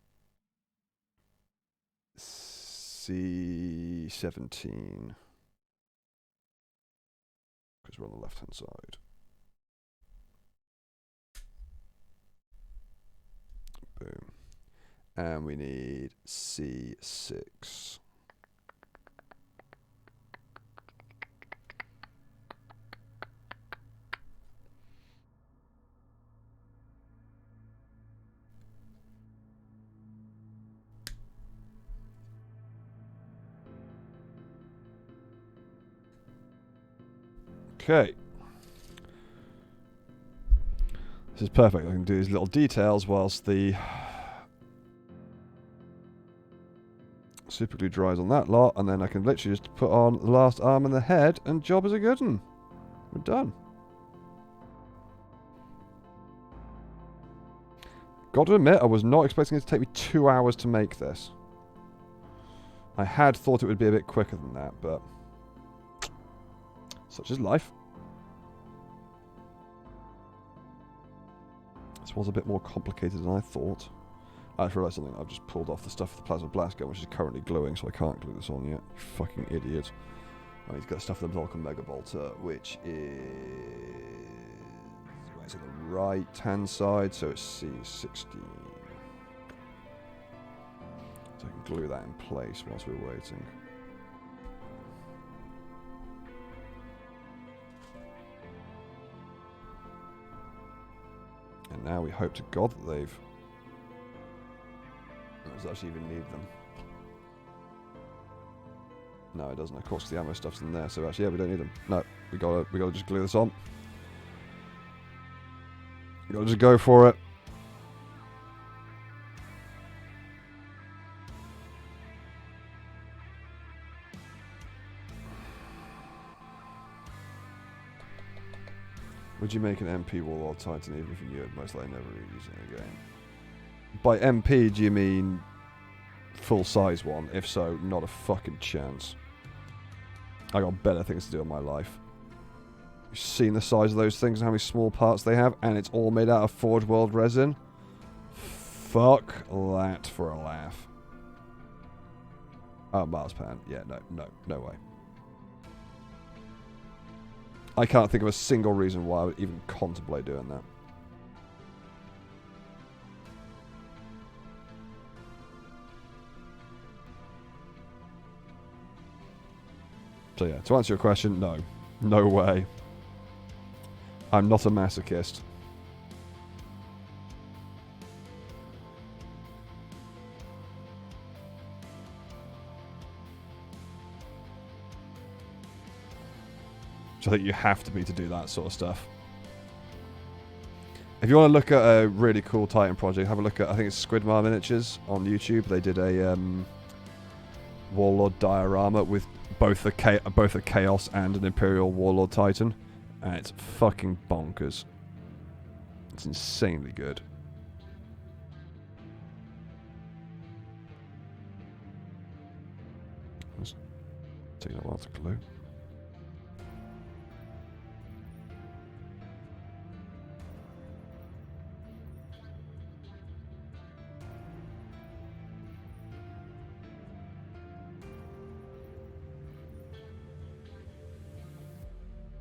C17. Because we're on the left hand side. Boom. And we need C6. Okay. This is perfect. I can do these little details whilst the super glue dries on that lot, and then I can literally just put on the last arm and the head, and job is a good one. We're done. Got to admit, I was not expecting it to take me 2 hours to make this. I had thought it would be a bit quicker than that, but such is life. This was a bit more complicated than I thought. I just realised something. I've just pulled off the stuff for the plasma blast gun, which is currently gluing, so I can't glue this on yet. You fucking idiot. I need to get the stuff for the Vulcan Mega Bolter, which is... It's on the right-hand side, so it's C16. So I can glue that in place whilst we're waiting. And now we hope to God that they've... Does it actually even need them? No, it doesn't. Of course, the ammo stuff's in there, so actually, yeah, we don't need them. No, we gotta just glue this on. We gotta just go for it. Would you make an MP Warlord Titan even if you knew it? Most likely never use it again. By MP, do you mean full-size one? If so, not a fucking chance. I got better things to do in my life. You've seen the size of those things and how many small parts they have, and it's all made out of Forge World resin? Fuck that for a laugh. Oh, Marspan. Yeah, no way. I can't think of a single reason why I would even contemplate doing that. So yeah, to answer your question, no. No way. I'm not a masochist. So I think you have to be to do that sort of stuff. If you want to look at a really cool Titan project, have a look at, I think it's Squidmar Miniatures on YouTube. They did a Warlord diorama with both a Chaos and an Imperial Warlord Titan, and it's fucking bonkers. It's insanely good. It's taking a while to glue.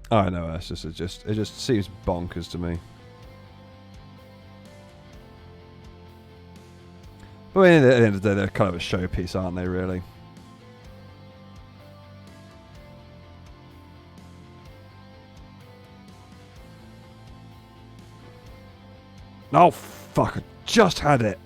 I know, it just seems bonkers to me. But at the end of the day, they're kind of a showpiece, aren't they, really? Oh, fuck, I just had it!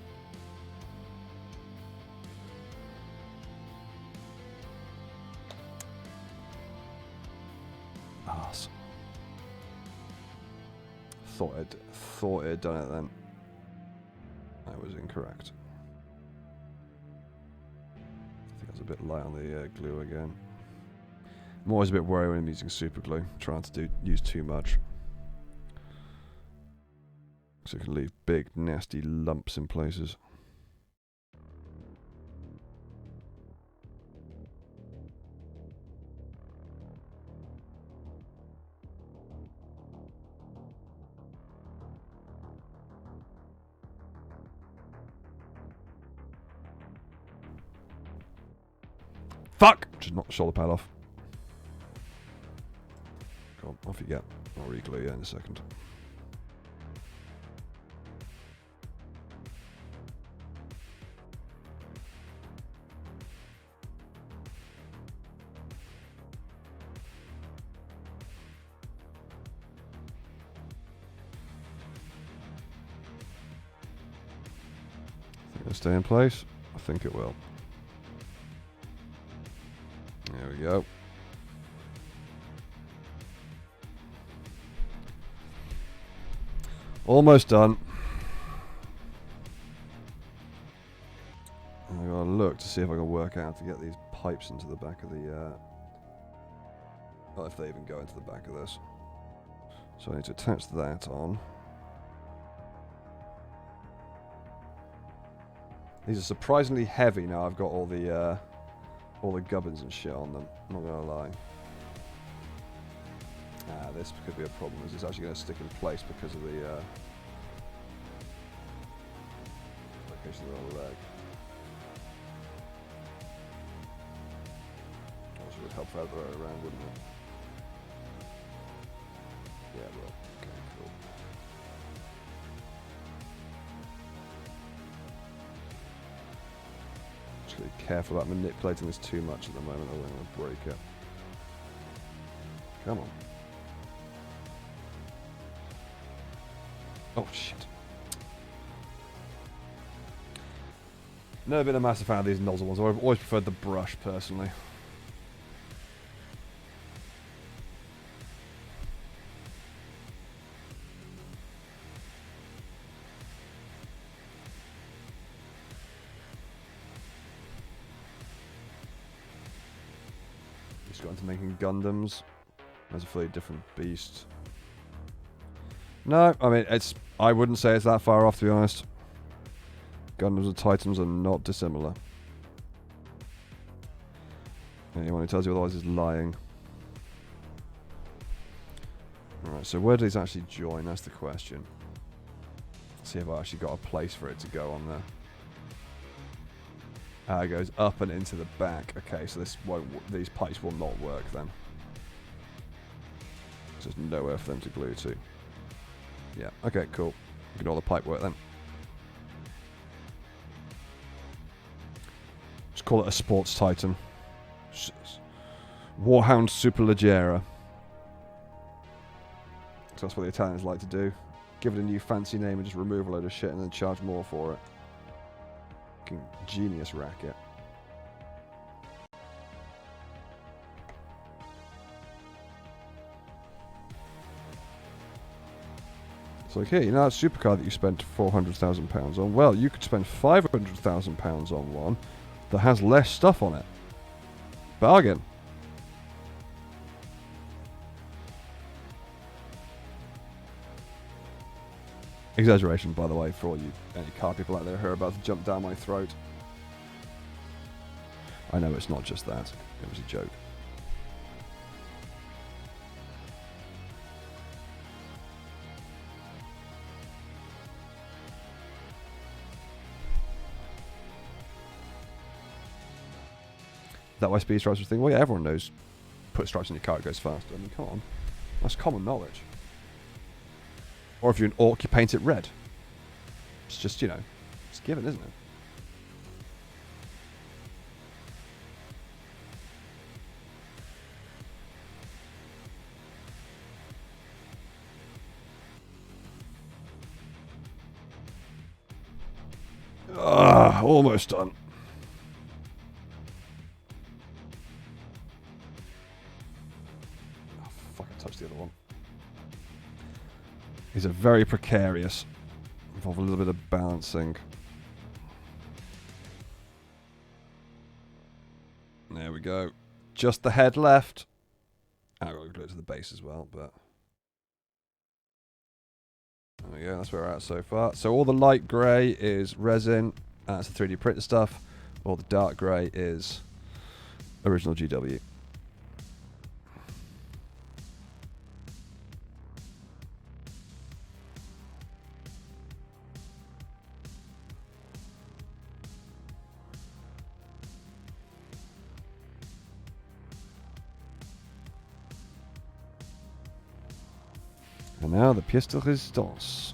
Thought it had done it then. I was incorrect. I think I was a bit light on the glue again. I'm always a bit worried when I'm using super glue, trying to use too much. So it can leave big, nasty lumps in places. Fuck! Just knock the shoulder pad off. Go on, off you get. I'll re-glue you in a second. Think it'll stay in place? I think it will. There we go. Almost done. I've got to look to see if I can work out to get these pipes into the back of the... Well, if they even go into the back of this. So I need to attach that on. These are surprisingly heavy now. I've got all the gubbins and shit on them. I'm not gonna lie. This could be a problem. Is it's actually going to stick in place because of the location of the leg. Also would help out the way around, wouldn't it? Yeah, well, okay, cool. Just gotta be careful about manipulating this too much at the moment, or I'm going to break it. Come on. Oh, shit. Never been a massive fan of these nozzle ones. I've always preferred the brush, personally. Just got into making Gundams. That's a fully different beast. No, I mean, I wouldn't say it's that far off, to be honest. Gundams and Titans are not dissimilar. Anyone who tells you otherwise is lying. Alright, so where do these actually join? That's the question. Let's see if I actually got a place for it to go on there. It goes up and into the back. Okay, so these pipes will not work then. There's nowhere for them to glue to. Yeah, okay, cool. Ignore the pipe work then. Just call it a sports Titan. Warhound Superleggera. So that's what the Italians like to do. Give it a new fancy name and just remove a load of shit and then charge more for it. Fucking genius racket. It's like, hey, you know that supercar that you spent £400,000 on? Well, you could spend £500,000 on one that has less stuff on it. Bargain. Exaggeration, by the way, for all you any car people out there who are about to jump down my throat. I know it's not just that. It was a joke. That why speed stripes are a thing? Well, yeah, everyone knows. Put stripes in your car, it goes faster. I mean, come on. That's common knowledge. Or if you're an orc, you paint it red. It's just, you know, it's given, isn't it? Almost done. Oh, fuck, I touched the other one. These are very precarious. Involve a little bit of balancing. There we go. Just the head left. I've got to glue it to the base as well, but... There we go, that's where we're at so far. So all the light grey is resin. That's the 3D printer stuff. All the dark grey is original GW. And now the pièce de résistance.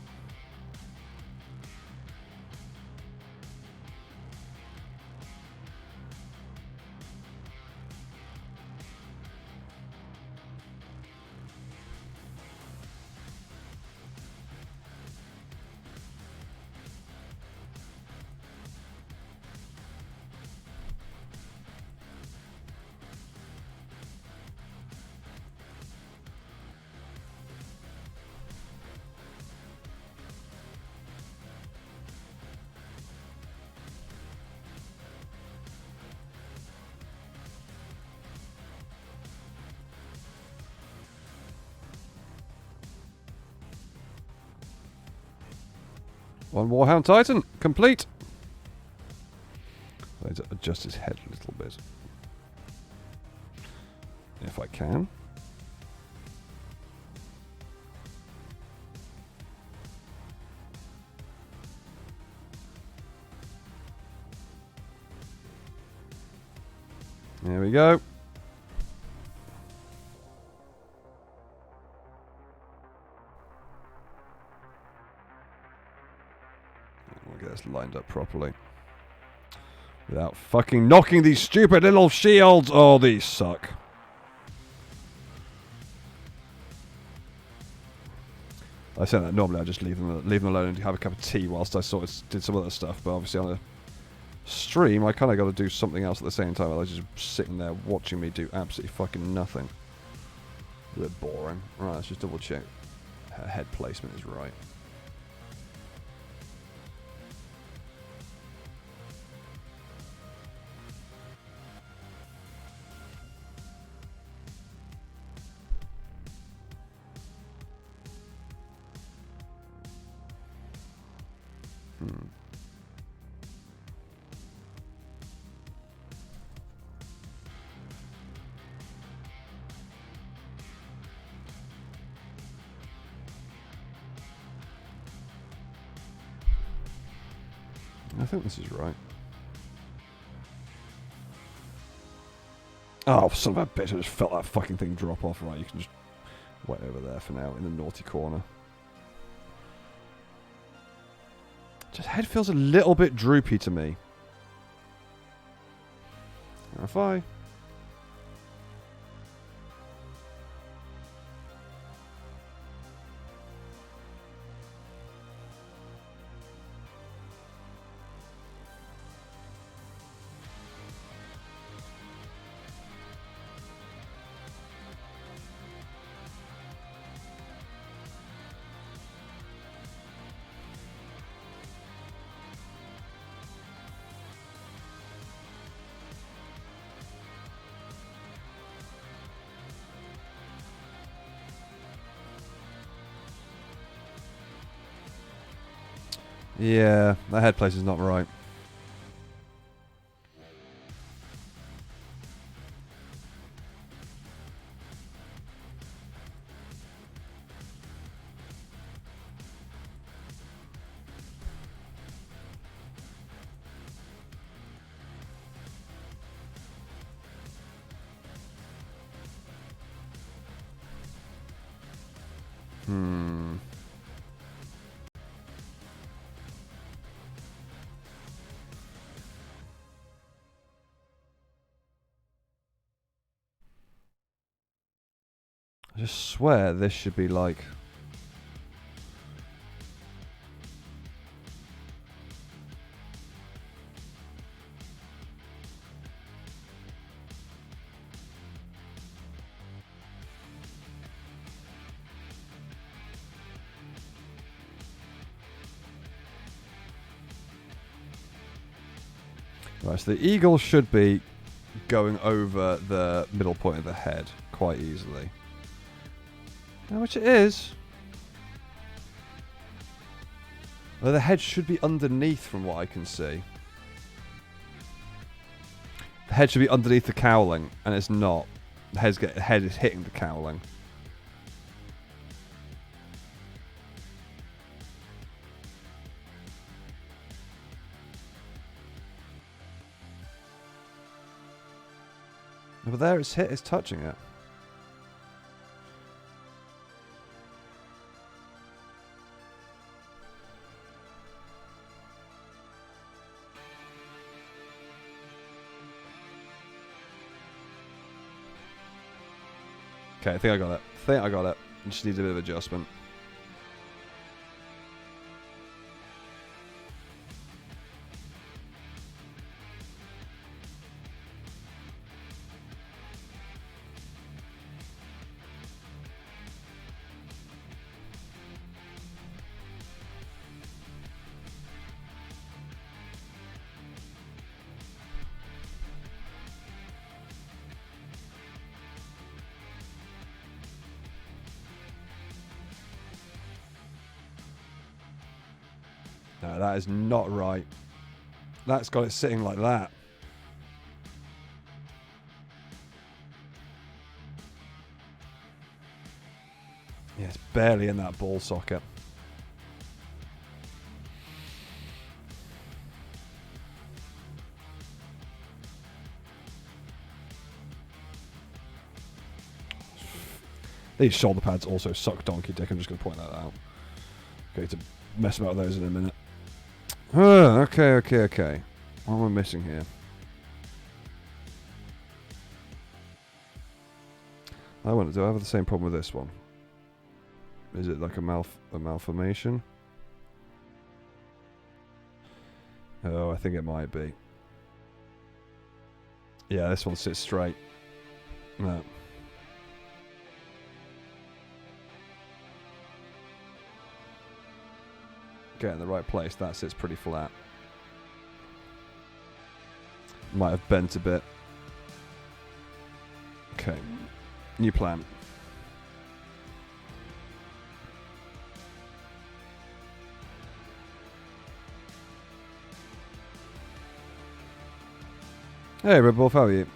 One Warhound Titan, complete. I need to adjust his head a little bit. If I can. There we go. We'll get this lined up properly. Without fucking knocking these stupid little shields. Oh, these suck. I said that normally I just leave them alone and have a cup of tea whilst I did some other stuff, but obviously on a stream I kind of got to do something else at the same time. I was just sitting there watching me do absolutely fucking nothing. A bit boring. Right, let's just double check her head placement is right. I think this is right. Oh, son of a bitch, I just felt that fucking thing drop off. Right, you can just wait over there for now in the naughty corner. Just head feels a little bit droopy to me. If I... Yeah, that head place is not right. I just swear this should be like... Right, so the eagle should be going over the middle point of the head quite easily. Now, which it is. Well, the head should be underneath from what I can see. The head should be underneath the cowling, and it's not. The head is hitting the cowling. But there it's hit, it's touching it. Okay, I think I got it. It just needs a bit of adjustment. No, that is not right. That's got it sitting like that. Yeah, it's barely in that ball socket. These shoulder pads also suck donkey dick. I'm just going to point that out. Okay, to mess about those in a minute. Okay. What am I missing here? I wonder, do I have the same problem with this one? Is it like a malformation? Oh, I think it might be. Yeah, this one sits straight. No. Get in the right place. That sits pretty flat. Might have bent a bit. Okay. New plan. Hey, Red Wolf, how are you?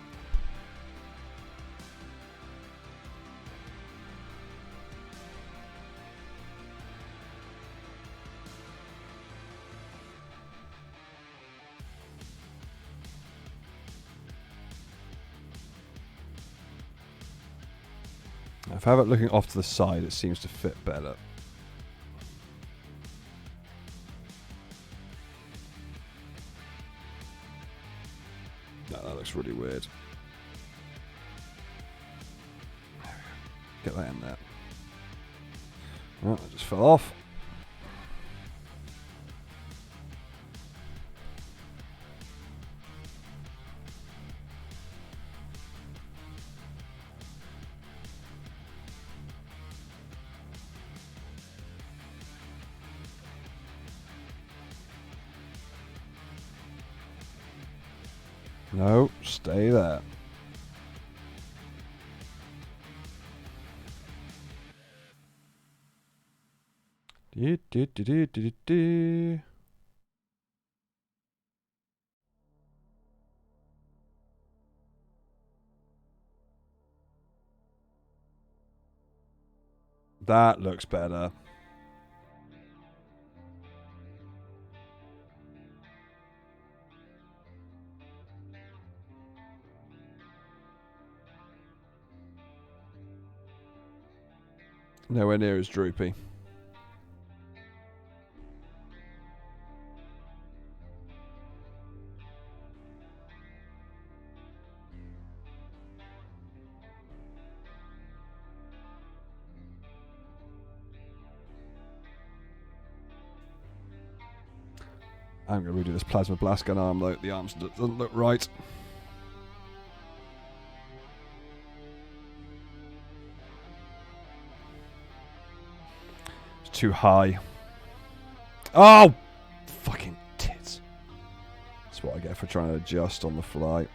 If I have it looking off to the side, it seems to fit better. No, that looks really weird. Get that in there. Oh, it just fell off. No, stay there. That looks better. Nowhere near as droopy. I'm going to redo this plasma blast gun arm though. The arms doesn't look right. It's too high. Oh! Fucking tits. That's what I get for trying to adjust on the fly.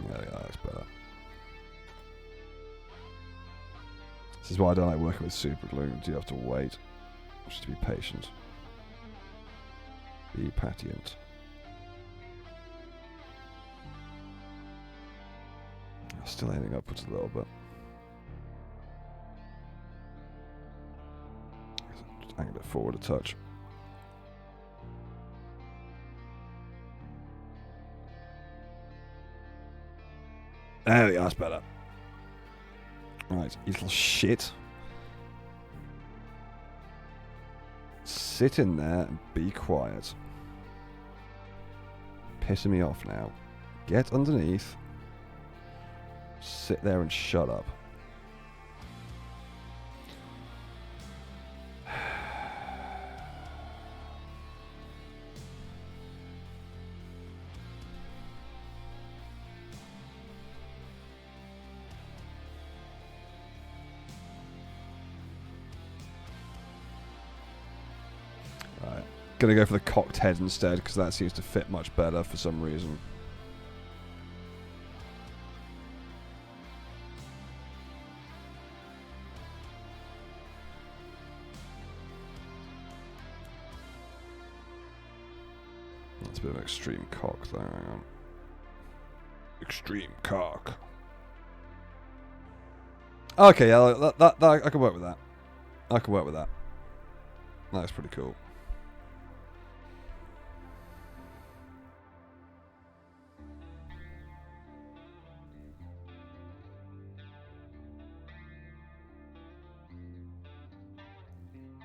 Yeah, that's better. This is why I don't like working with super glue. You have to wait. Just to be patient. Be patient. Still aiming upwards a little bit. Just angle it forward a touch. There we go, that's better. Right, you little shit. Sit in there and be quiet. Pissing me off now. Get underneath. Sit there and shut up. Right. Gonna go for the cocked head instead because that seems to fit much better for some reason. That's a bit of an extreme cock there. Hang on. Extreme cock. Okay, yeah, that I can work with that. I can work with that. That's pretty cool.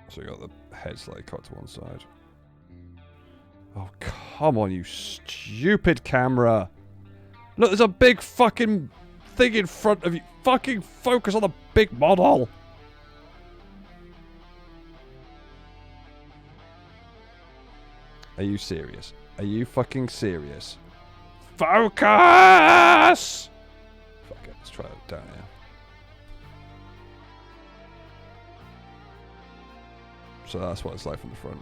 So you got the head slightly cut to one side. Oh, come on, you stupid camera. Look, there's a big fucking thing in front of you. Fucking focus on the big model. Are you serious? Are you fucking serious? Focus! Fuck it, let's try it down here. So that's what it's like from the front.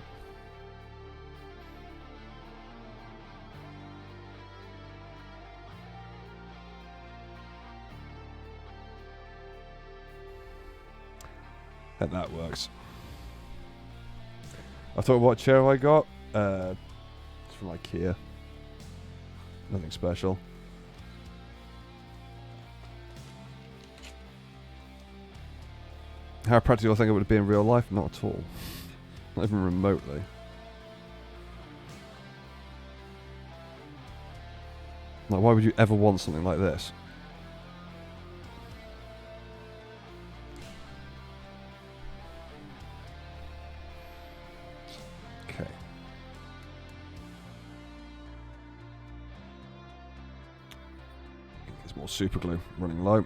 And that works. I thought, what chair I got? It's from IKEA. Nothing special. How practical I think it would be in real life? Not at all. Not even remotely. Like, why would you ever want something like this? Okay. There's more super glue running low.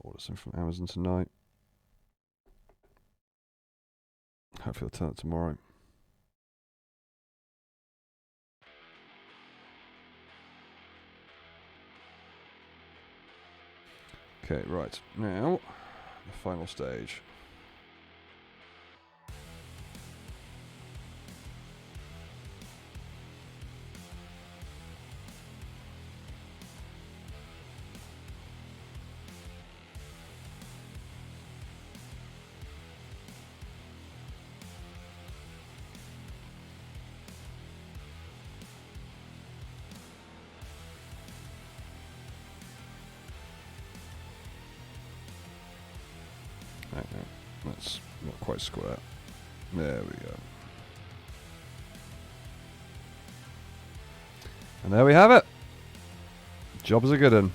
Order some from Amazon tonight. Hopefully I'll turn it tomorrow. Okay, right. Now, the final stage. That's not quite square. There we go. And there we have it. Job's a good one.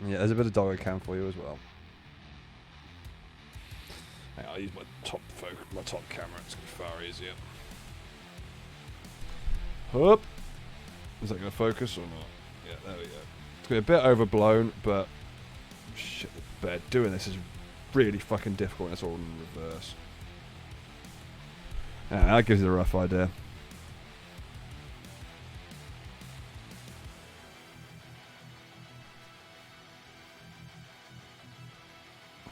Yeah, there's a bit of doggo cam for you as well. Hang on, I'll use my top camera. It's gonna be far easier. Hup. Is that gonna focus or not? Yeah, there we go. It's gonna be a bit overblown, but shit, the bed. Doing this is really fucking difficult. And it's all in reverse. Yeah, that gives you a rough idea.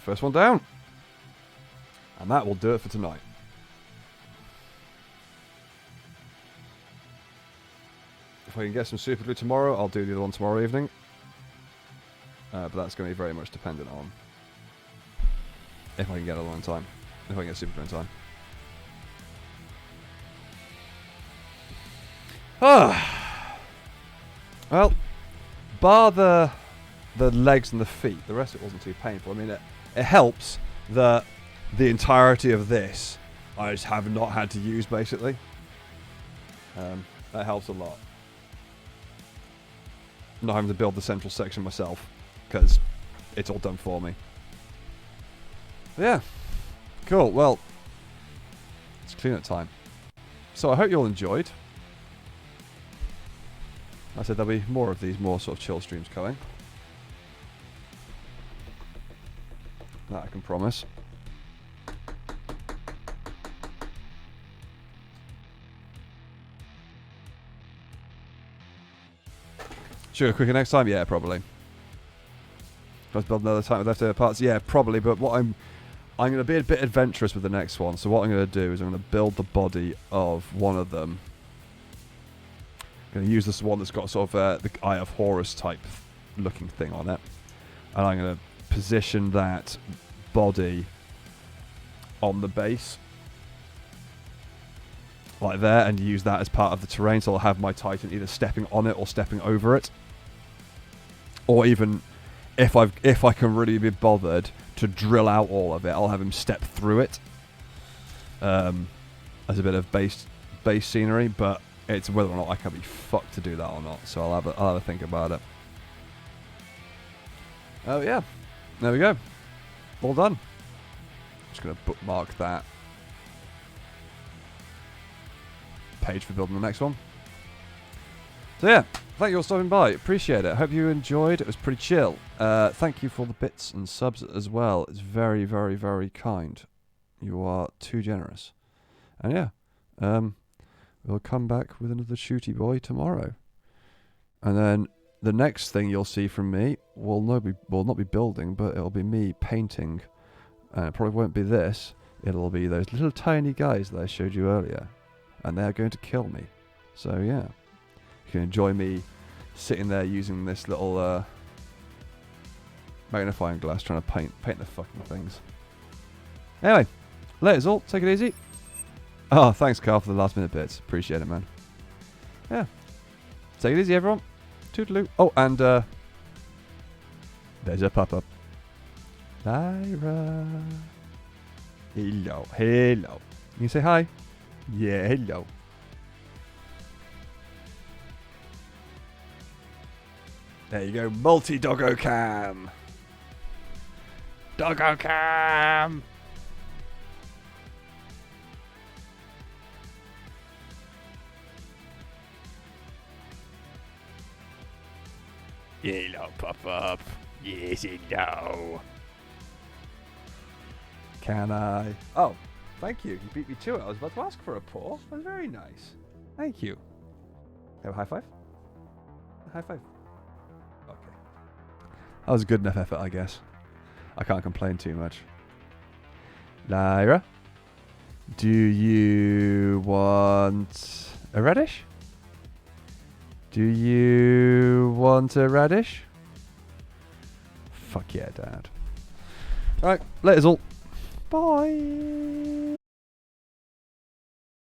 First one down. And that will do it for tonight. If I can get some super glue tomorrow, I'll do the other one tomorrow evening. But that's going to be very much dependent on if I can get it on time. If I can get super glue in time. Ah. Well, bar the legs and the feet, the rest of it wasn't too painful. I mean, it helps that the entirety of this I just have not had to use, basically. That helps a lot. Not having to build the central section myself, because it's all done for me. But yeah, cool. Well, it's clean-up time. So I hope you all enjoyed. I said there'll be more of these more sort of chill streams coming. That I can promise. Should I go quicker next time? Yeah, probably. Let's build another tank with leftover parts. Yeah, probably. But what I'm going to be a bit adventurous with the next one. So what I'm going to do is I'm going to build the body of one of them. I'm going to use this one that's got sort of the Eye of Horus type looking thing on it, and I'm going to position that body on the base like there, and use that as part of the terrain. So I'll have my Titan either stepping on it or stepping over it, or even if I can really be bothered to drill out all of it, I'll have him step through it as a bit of base scenery. But it's whether or not I can be fucked to do that or not. So I'll have a think about it. Oh yeah, there we go, all done. Just gonna bookmark that page for building the next one. So yeah, thank you all for stopping by. Appreciate it. Hope you enjoyed. It was pretty chill. Thank you for the bits and subs as well. It's very, very, very kind. You are too generous. And yeah, we'll come back with another shooty boy tomorrow. And then the next thing you'll see from me will not be building, but it'll be me painting. And it probably won't be this. It'll be those little tiny guys that I showed you earlier. And they're going to kill me. So yeah, you can enjoy me sitting there using this little magnifying glass trying to paint the fucking things. Anyway, laters all. Take it easy. Oh, thanks Carl for the last minute bits. Appreciate it, man. Yeah. Take it easy, everyone. Toodaloo. Oh, and there's a pop-up. Lyra. Hello. Hello. You say hi? Yeah, hello. There you go. Multi-doggo cam. Doggo cam. Hello, pop-up. Yes, hello. Can I? Oh, thank you. You beat me to it. I was about to ask for a paw. That was very nice. Thank you. Have a high five? A high five. Okay. That was a good enough effort, I guess. I can't complain too much. Lyra, do you want a radish? Do you want a radish? Fuck yeah, Dad. Alright, laters all. Bye.